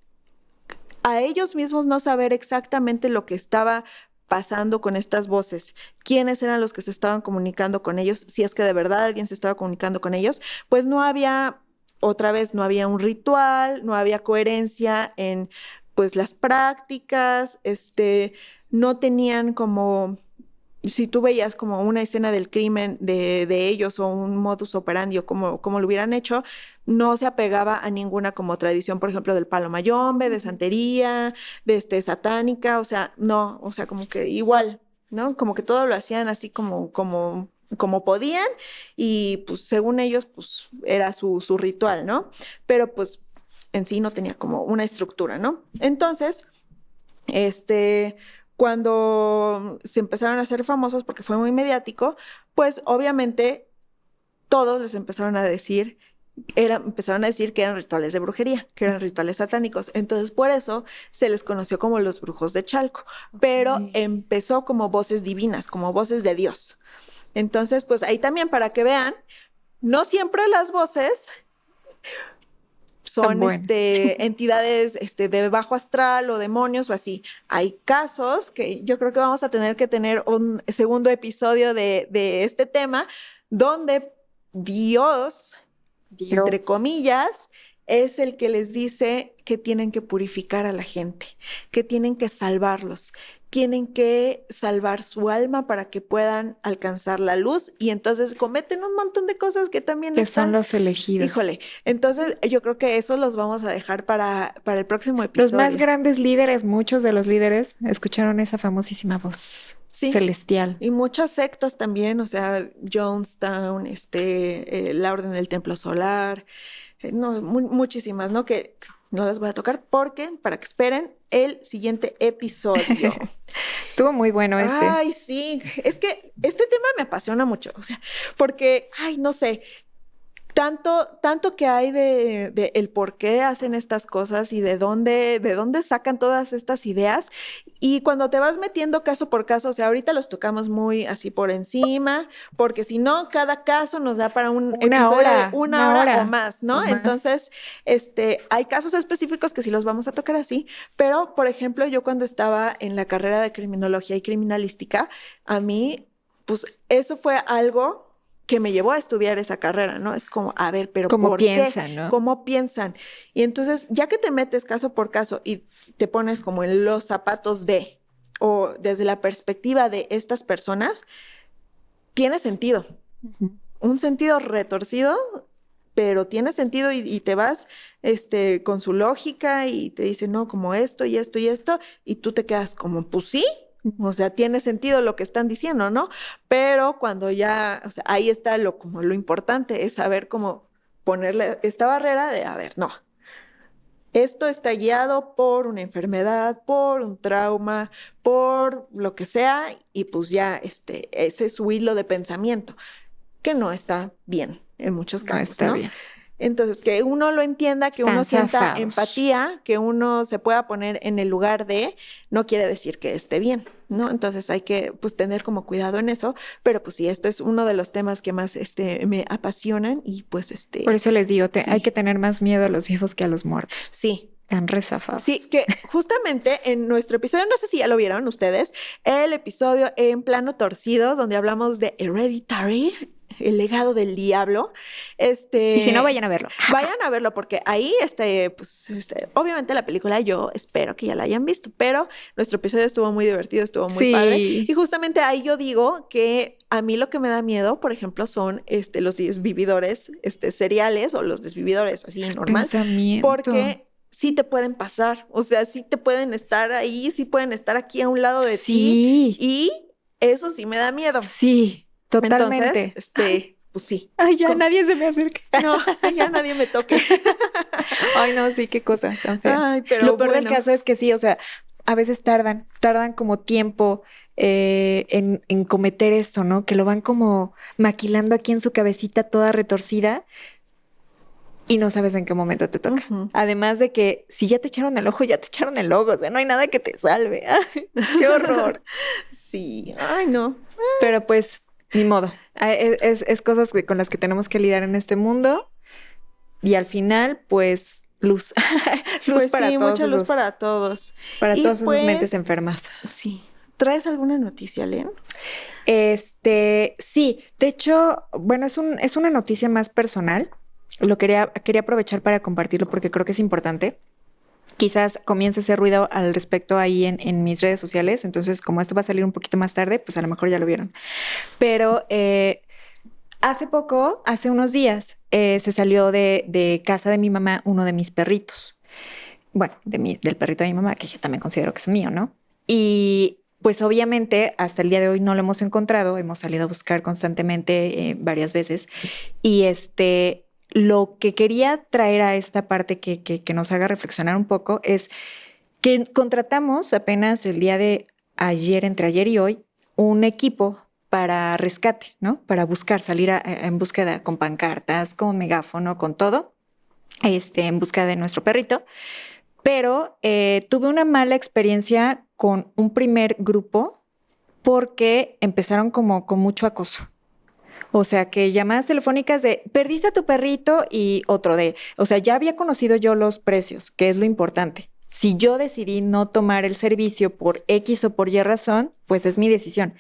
Speaker 1: a ellos mismos no saber exactamente lo que estaba pasando con estas voces, quiénes eran los que se estaban comunicando con ellos, si es que de verdad alguien se estaba comunicando con ellos, pues no había, otra vez, no había un ritual, no había coherencia en pues las prácticas, no tenían como si tú veías como una escena del crimen de ellos o un modus operandi o como lo hubieran hecho, no se apegaba a ninguna como tradición, por ejemplo, del palo mayombe, de santería, de satánica, o sea, no, o sea, como que igual, ¿no? Como que todo lo hacían así como podían y pues según ellos, pues era su ritual, ¿no? Pero pues en sí no tenía como una estructura, ¿no? Entonces, este, cuando se empezaron a hacer famosos porque fue muy mediático, pues obviamente todos les empezaron a decir que eran rituales de brujería, que eran rituales satánicos. Entonces, por eso se les conoció como los brujos de Chalco, pero empezó como voces divinas, como voces de Dios. Entonces, pues ahí también para que vean, no siempre las voces son entidades de bajo astral o demonios o así. Hay casos que yo creo que vamos a tener un segundo episodio de este tema donde Dios, entre comillas, es el que les dice que tienen que purificar a la gente, que tienen que salvarlos, tienen que salvar su alma para que puedan alcanzar la luz y entonces cometen un montón de cosas que también
Speaker 2: Que
Speaker 1: están...
Speaker 2: son los elegidos.
Speaker 1: Híjole, entonces yo creo que eso los vamos a dejar para el próximo
Speaker 2: Los más
Speaker 1: episodio.
Speaker 2: grandes líderes, muchos de los líderes, escucharon esa famosísima voz celestial.
Speaker 1: Y muchas sectas también, o sea, Jonestown, la Orden del Templo Solar, no, muchísimas, ¿no? Que no las voy a tocar porque, para que esperen el siguiente episodio.
Speaker 2: Estuvo muy bueno este.
Speaker 1: Ay, sí, es que este tema me apasiona mucho, o sea, porque, ay, no sé, tanto que hay de el por qué hacen estas cosas y de dónde sacan todas estas ideas. Y cuando te vas metiendo caso por caso, o sea, ahorita los tocamos muy así por encima, porque si no, cada caso nos da para un episodio de una hora o más, ¿no? Entonces, hay casos específicos que sí los vamos a tocar así, pero, por ejemplo, yo cuando estaba en la carrera de criminología y criminalística, a mí, pues, eso fue algo que me llevó a estudiar esa carrera, ¿no? Es como, a ver, pero
Speaker 2: ¿Cómo
Speaker 1: ¿por
Speaker 2: piensan,
Speaker 1: qué?
Speaker 2: ¿no?
Speaker 1: ¿Cómo piensan? Y entonces, ya que te metes caso por caso y te pones como en los zapatos o desde la perspectiva de estas personas, tiene sentido. Un sentido retorcido, pero tiene sentido y te vas con su lógica y te dice, no, como esto y esto y esto, y tú te quedas como, pues sí. O sea, tiene sentido lo que están diciendo, ¿no? Pero cuando ya, o sea, ahí está como lo importante, es saber cómo ponerle esta barrera de, a ver, no, esto está guiado por una enfermedad, por un trauma, por lo que sea, y pues ya ese es su hilo de pensamiento, que no está bien en muchos casos,
Speaker 2: No está bien.
Speaker 1: Entonces, que uno lo entienda, que uno sienta empatía, que uno se pueda poner en el lugar no quiere decir que esté bien, ¿no? Entonces hay que, pues, tener como cuidado en eso, pero pues sí, esto es uno de los temas que más, me apasionan y pues,
Speaker 2: Por eso les digo,
Speaker 1: sí.
Speaker 2: hay que tener más miedo a los vivos que a los muertos.
Speaker 1: Sí.
Speaker 2: Están rezafados.
Speaker 1: Sí, que justamente en nuestro episodio, no sé si ya lo vieron ustedes, el episodio en plano torcido, donde hablamos de Hereditary, el legado del diablo.
Speaker 2: Y si no, vayan a verlo.
Speaker 1: Vayan a verlo, porque ahí, obviamente la película yo espero que ya la hayan visto, pero nuestro episodio estuvo muy divertido, estuvo muy padre. Y justamente ahí yo digo que a mí lo que me da miedo, por ejemplo, son los desvividores seriales o los desvividores así normal. Porque sí te pueden pasar, o sea, sí te pueden estar ahí, sí pueden estar aquí a un lado de ti. Y eso sí me da miedo.
Speaker 2: Sí, totalmente.
Speaker 1: Entonces, pues sí.
Speaker 2: Ay, ya nadie se me acerque.
Speaker 1: No, ya nadie me toque.
Speaker 2: Ay, no, sí, qué cosa tan fea.
Speaker 1: Ay, pero
Speaker 2: lo peor del caso es que sí, o sea, a veces tardan como tiempo en cometer esto, ¿no? Que lo van como maquilando aquí en su cabecita toda retorcida. y no sabes en qué momento te toca.
Speaker 1: Ujú.
Speaker 2: Además de que si ya te echaron el ojo, ya te echaron el ojo. O sea, no hay nada que te salve. ¡Ay, qué horror!
Speaker 1: Sí, ay, no.
Speaker 2: Pero pues, ni modo. Es cosas con las que tenemos que lidiar en este mundo. Y al final, pues, luz. Luz
Speaker 1: Pues
Speaker 2: para
Speaker 1: sí,
Speaker 2: todos
Speaker 1: mucha luz
Speaker 2: esos,
Speaker 1: para todos.
Speaker 2: para
Speaker 1: Y
Speaker 2: todas esas mentes
Speaker 1: pues,
Speaker 2: enfermas.
Speaker 1: sí. ¿Traes alguna noticia, Len?
Speaker 2: Sí, de hecho, bueno, es una noticia más personal. Quería aprovechar para compartirlo porque creo que es importante. Quizás comience a hacer ruido al respecto ahí en mis redes sociales. Entonces, como esto va a salir un poquito más tarde, pues a lo mejor ya lo vieron. Pero hace unos días, se salió de casa de mi mamá uno de mis perritos. Bueno, del perrito de mi mamá, que yo también considero que es mío, ¿no? Y pues obviamente hasta el día de hoy no lo hemos encontrado. Hemos salido a buscar constantemente varias veces. Y lo que quería traer a esta parte que nos haga reflexionar un poco es que contratamos apenas el día de ayer, entre ayer y hoy, un equipo para rescate, ¿no? Para buscar, salir en búsqueda con pancartas, con megáfono, con todo, en búsqueda de nuestro perrito. Pero tuve una mala experiencia con un primer grupo porque empezaron como con mucho acoso. O sea, que llamadas telefónicas de perdiste a tu perrito y otro o sea, ya había conocido yo los precios, que es lo importante. Si yo decidí no tomar el servicio por X o por Y razón, pues es mi decisión.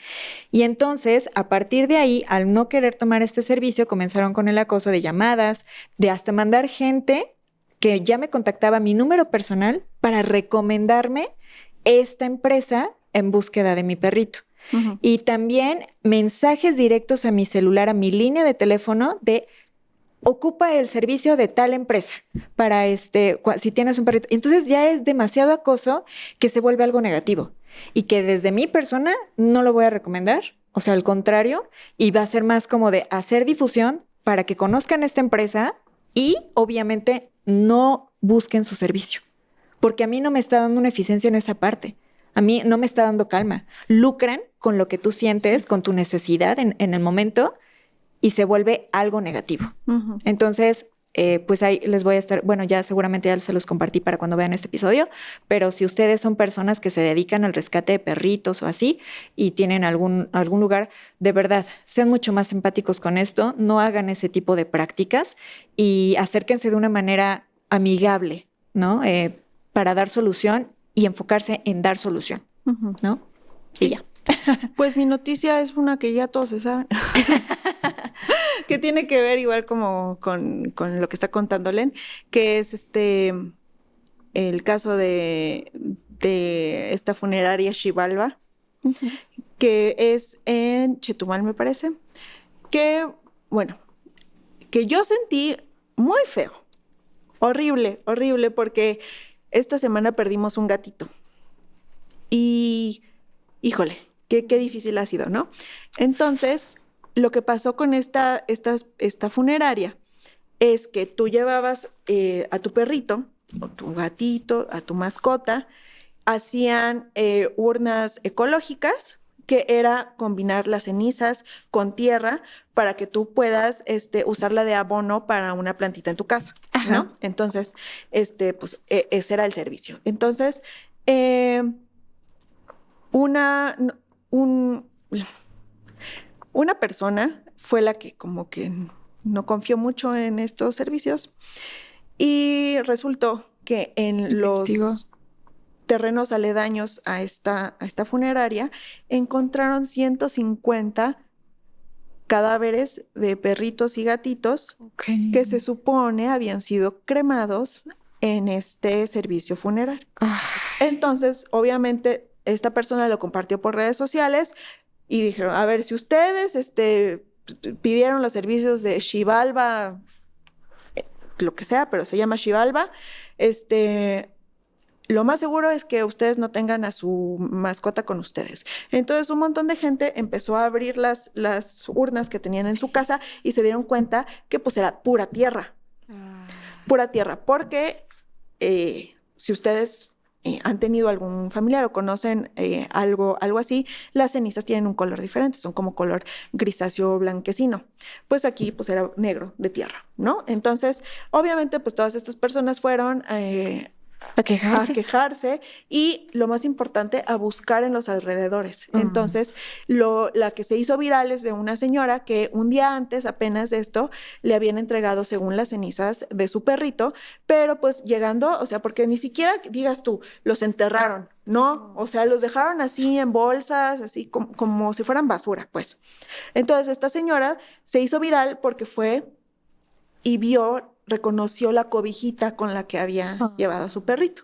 Speaker 2: Y entonces, a partir de ahí, al no querer tomar este servicio, comenzaron con el acoso de llamadas, de hasta mandar gente que ya me contactaba a mi número personal para recomendarme esta empresa en búsqueda de mi perrito.
Speaker 1: Uh-huh.
Speaker 2: Y también mensajes directos a mi celular, a mi línea de teléfono de ocupa el servicio de tal empresa para si tienes un perrito. Entonces ya es demasiado acoso que se vuelve algo negativo y que desde mi persona no lo voy a recomendar. O sea, al contrario, y va a ser más como de hacer difusión para que conozcan esta empresa y obviamente no busquen su servicio. Porque a mí no me está dando una eficiencia en esa parte. A mí no me está dando calma. Lucran con lo que tú sientes, sí, con tu necesidad en el momento y se vuelve algo negativo. Uh-huh. Entonces, pues ahí les voy a estar, bueno, ya seguramente ya se los compartí para cuando vean este episodio, pero si ustedes son personas que se dedican al rescate de perritos o así y tienen algún lugar, de verdad, sean mucho más empáticos con esto, no hagan ese tipo de prácticas y acérquense de una manera amigable, ¿no? Para dar solución y enfocarse en dar solución, uh-huh, ¿no?
Speaker 1: Sí.
Speaker 2: Y ya.
Speaker 1: Pues mi noticia es una que ya todos se saben. Que tiene que ver igual como con lo que está contando Len, que es el caso de esta funeraria Xibalba, uh-huh, que es en Chetumal, me parece, que, bueno, que yo sentí muy feo, horrible, porque esta semana perdimos un gatito y, híjole, qué difícil ha sido, ¿no? Entonces, lo que pasó con esta funeraria es que tú llevabas a tu perrito, o tu gatito, a tu mascota, hacían urnas ecológicas, que era combinar las cenizas con tierra para que tú puedas usarla de abono para una plantita en tu casa, ajá, ¿no? Entonces, pues ese era el servicio. Entonces, una persona fue la que como que no confió mucho en estos servicios y resultó que en los terrenos aledaños a esta funeraria encontraron 150 cadáveres de perritos y gatitos, okay, que se supone habían sido cremados en este servicio funerario. Entonces, obviamente, esta persona lo compartió por redes sociales y dijeron, a ver, si ustedes pidieron los servicios de Xibalba, lo que sea, pero se llama Xibalba, lo más seguro es que ustedes no tengan a su mascota con ustedes. Entonces, un montón de gente empezó a abrir las urnas que tenían en su casa y se dieron cuenta que pues era pura tierra. Pura tierra, porque si ustedes han tenido algún familiar o conocen algo así, las cenizas tienen un color diferente, son como color grisáceo blanquecino. Pues aquí pues era negro de tierra, ¿no? Entonces, obviamente pues todas estas personas fueron
Speaker 2: A quejarse.
Speaker 1: a quejarse y lo más importante, a buscar en los alrededores. Entonces, la que se hizo viral es de una señora que un día antes, apenas de esto, le habían entregado, según las cenizas de su perrito, pero pues llegando, o sea, porque ni siquiera digas tú, los enterraron, ¿no? O sea, los dejaron así en bolsas, así como si fueran basura, pues. Entonces, esta señora se hizo viral porque fue y reconoció la cobijita con la que había llevado a su perrito.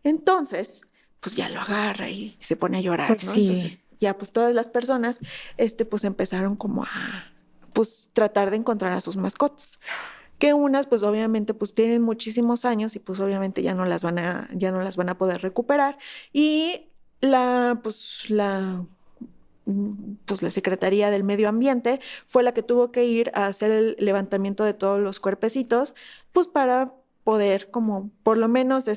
Speaker 1: Entonces, pues ya lo agarra y se pone a llorar,
Speaker 2: Pues
Speaker 1: ¿no?
Speaker 2: sí.
Speaker 1: Entonces, ya pues todas las personas, pues empezaron como a, pues tratar de encontrar a sus mascotas. Que unas, pues obviamente, pues tienen muchísimos años y pues obviamente ya no las van a poder recuperar. Y pues la Secretaría del Medio Ambiente fue la que tuvo que ir a hacer el levantamiento de todos los cuerpecitos, pues para poder como por lo menos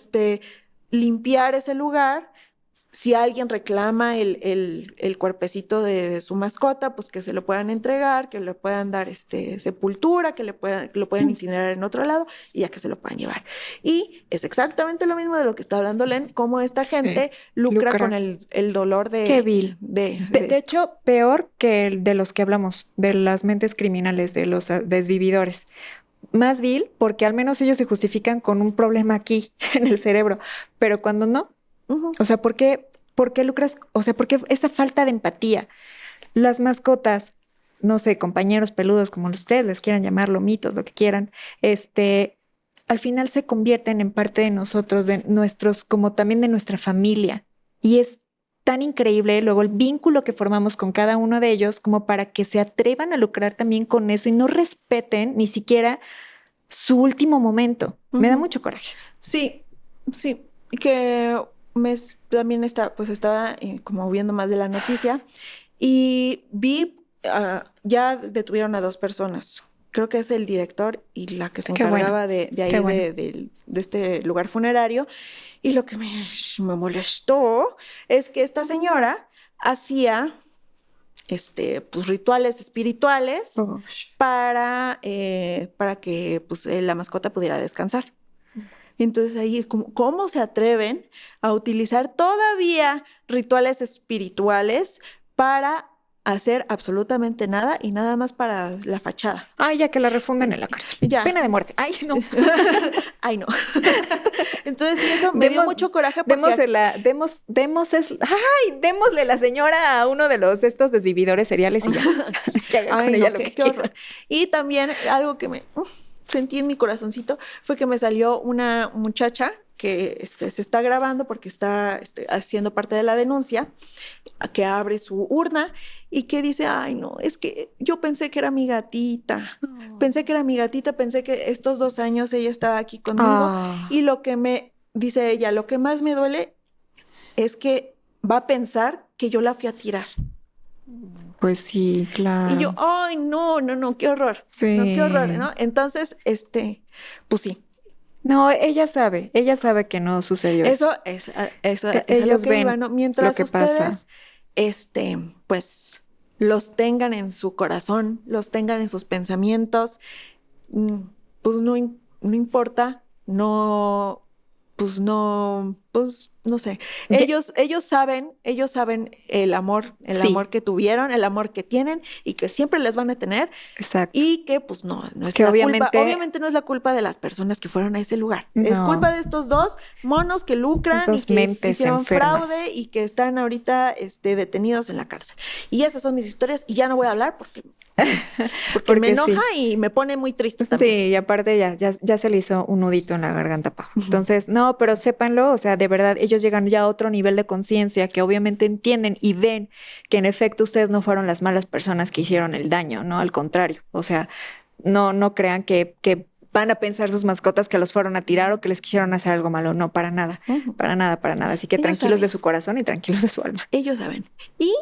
Speaker 1: limpiar ese lugar. Si alguien reclama el cuerpecito de su mascota, pues que se lo puedan entregar, que le puedan dar sepultura, que lo puedan incinerar en otro lado y ya que se lo puedan llevar. Y es exactamente lo mismo de lo que está hablando Len, cómo esta gente lucra con el dolor
Speaker 2: Qué vil.
Speaker 1: de
Speaker 2: De
Speaker 1: esto.
Speaker 2: hecho, peor que el de los que hablamos, de las mentes criminales, de los desvividores. Más vil porque al menos ellos se justifican con un problema aquí en el cerebro, pero cuando no,
Speaker 1: Ujú.
Speaker 2: o sea, por qué lucras? O sea, ¿por qué esa falta de empatía? Las mascotas, no sé, compañeros peludos, como ustedes les quieran llamarlo, mitos, lo que quieran, al final se convierten en parte de nosotros, de nuestros, como también de nuestra familia. Y es tan increíble luego el vínculo que formamos con cada uno de ellos como para que se atrevan a lucrar también con eso y no respeten ni siquiera su último momento. Me da
Speaker 1: Ujú.
Speaker 2: mucho coraje.
Speaker 1: Sí, sí, que también estaba como viendo más de la noticia y vi, ya detuvieron a 2 personas. Creo que es el director y la que se
Speaker 2: Qué bueno,
Speaker 1: encargaba de
Speaker 2: qué
Speaker 1: ahí,
Speaker 2: bueno.
Speaker 1: de este lugar funerario. Y lo que me molestó es que esta señora hacía pues, rituales espirituales
Speaker 2: Oh.
Speaker 1: para que pues, la mascota pudiera descansar. Entonces ahí es como, ¿cómo se atreven a utilizar todavía rituales espirituales para hacer absolutamente nada y nada más para la fachada?
Speaker 2: Ay, ya que la refunden en la cárcel.
Speaker 1: Ya.
Speaker 2: Pena de muerte. Ay, no.
Speaker 1: Ay, no. Entonces sí, eso me dio
Speaker 2: Demos,
Speaker 1: mucho coraje porque
Speaker 2: démosle la señora a uno de estos desvividores seriales y ya. Que haga con
Speaker 1: ay,
Speaker 2: ella
Speaker 1: no,
Speaker 2: lo que
Speaker 1: qué
Speaker 2: quiera.
Speaker 1: horror. Y también algo que me sentí en mi corazoncito fue que me salió una muchacha que se está grabando porque está haciendo parte de la denuncia, que abre su urna y que dice, ay, no, es que yo pensé que era mi gatita. Pensé que era mi gatita, pensé que estos 2 años ella estaba aquí conmigo
Speaker 2: Ah,
Speaker 1: y dice ella, lo que más me duele es que va a pensar que yo la fui a tirar.
Speaker 2: pues sí,
Speaker 1: Y yo,
Speaker 2: claro.
Speaker 1: ay, no, no, no, qué horror. No, qué horror,
Speaker 2: Sí.
Speaker 1: ¿no? Entonces, pues sí,
Speaker 2: No, ella sabe que no sucedió eso.
Speaker 1: es a lo
Speaker 2: Ellos
Speaker 1: que iba,
Speaker 2: ven
Speaker 1: ¿no?
Speaker 2: lo
Speaker 1: Mientras
Speaker 2: que pasa.
Speaker 1: ustedes, pues, los tengan en su corazón, los tengan en sus pensamientos, mm, pues no importa, pues no sé.
Speaker 2: Ya-
Speaker 1: Ellos saben el
Speaker 2: sí,
Speaker 1: amor que tuvieron, el amor que tienen y que siempre les van a tener.
Speaker 2: exacto.
Speaker 1: Y que pues no es
Speaker 2: Que
Speaker 1: la culpa,
Speaker 2: obviamente
Speaker 1: obviamente no es la culpa de las personas que fueron a ese lugar. Es
Speaker 2: no,
Speaker 1: culpa de estos 2 monos que lucran y
Speaker 2: dos
Speaker 1: que
Speaker 2: mentes
Speaker 1: hicieron
Speaker 2: enfermas.
Speaker 1: fraude y que están ahorita detenidos en la cárcel. Y esas son mis historias y ya no voy a hablar porque me
Speaker 2: Porque
Speaker 1: enoja
Speaker 2: sí.
Speaker 1: y me pone muy triste
Speaker 2: Sí,
Speaker 1: también.
Speaker 2: y aparte ya se le hizo un nudito en la garganta, Pau. Entonces, no, pero sépanlo, o sea, de verdad, ellos llegan ya a otro nivel de conciencia que obviamente entienden y ven que en efecto ustedes no fueron las malas personas que hicieron el daño, ¿no? Al contrario, o sea, no crean que van a pensar sus mascotas que los fueron a tirar o que les quisieron hacer algo malo. No, para nada,
Speaker 1: Ujú.
Speaker 2: para nada, para nada. Así que
Speaker 1: Ellos
Speaker 2: tranquilos de
Speaker 1: saben,
Speaker 2: su corazón y tranquilos de su alma.
Speaker 1: ellos saben. Y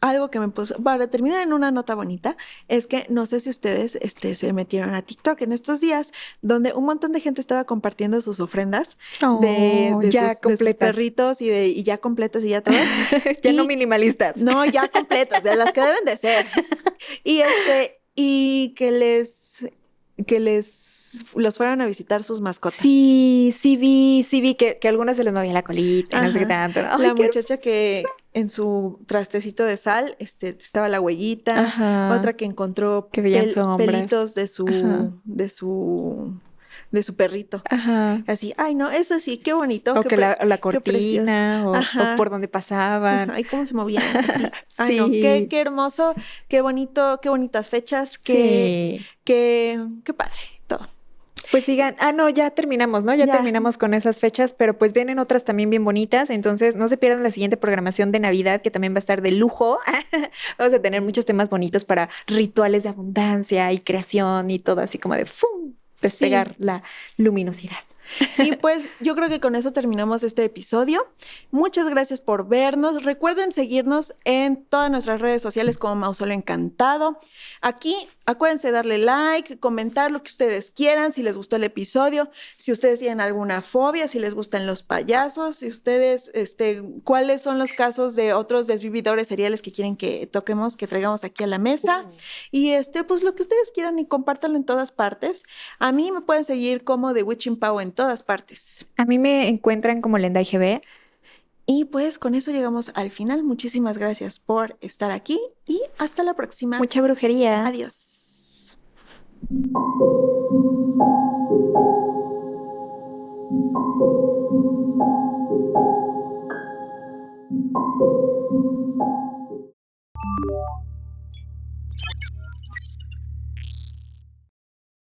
Speaker 1: algo que me puso, para terminar en una nota bonita, es que no sé si ustedes se metieron a TikTok en estos días, donde un montón de gente estaba compartiendo sus ofrendas
Speaker 2: Ya
Speaker 1: de sus
Speaker 2: completas.
Speaker 1: perritos y ya completas y ya todas.
Speaker 2: Ya no
Speaker 1: Y
Speaker 2: minimalistas.
Speaker 1: no, ya completas, de las que deben de ser. Y que los fueron a visitar sus mascotas.
Speaker 2: Sí vi que a algunas se les movía la colita y no sé qué
Speaker 1: Ajá.
Speaker 2: tanto. ¿No? Ay,
Speaker 1: La
Speaker 2: qué
Speaker 1: muchacha que en su trastecito de sal estaba la huellita,
Speaker 2: Ajá.
Speaker 1: otra que encontró
Speaker 2: Que veían sombras.
Speaker 1: pelitos de
Speaker 2: Ajá.
Speaker 1: su perrito.
Speaker 2: Ajá.
Speaker 1: Así, ay no, eso sí, qué bonito,
Speaker 2: O que la
Speaker 1: qué precioso.
Speaker 2: cortina o por
Speaker 1: Ajá.
Speaker 2: donde pasaban.
Speaker 1: Ay, cómo se movían, así. Ay, no,
Speaker 2: Sí,
Speaker 1: qué hermoso, qué bonito, qué bonitas fechas,
Speaker 2: sí.
Speaker 1: qué padre, todo.
Speaker 2: Pues sigan. Ah, no, ya terminamos, ¿no? Ya
Speaker 1: Ya,
Speaker 2: terminamos con esas fechas, pero pues vienen otras también bien bonitas. Entonces, no se pierdan la siguiente programación de Navidad, que también va a estar de lujo. Vamos a tener muchos temas bonitos para rituales de abundancia y creación y todo así como de ¡fum!
Speaker 1: sí.
Speaker 2: Despegar la luminosidad.
Speaker 1: Y pues yo creo que con eso terminamos este episodio. Muchas gracias por vernos. Recuerden seguirnos en todas nuestras redes sociales como Mausoleo Encantado. Aquí, acuérdense darle like, comentar lo que ustedes quieran, si les gustó el episodio, si ustedes tienen alguna fobia, si les gustan los payasos, si ustedes, cuáles son los casos de otros desvividores seriales que quieren que toquemos, que traigamos aquí a la mesa. Y pues lo que ustedes quieran y compártanlo en todas partes. A mí me pueden seguir como The Witching Pau en todas partes.
Speaker 2: A mí me encuentran como Lenda IGB.
Speaker 1: Y pues con eso llegamos al final. Muchísimas gracias por estar aquí y hasta la próxima.
Speaker 2: Mucha brujería.
Speaker 1: Adiós.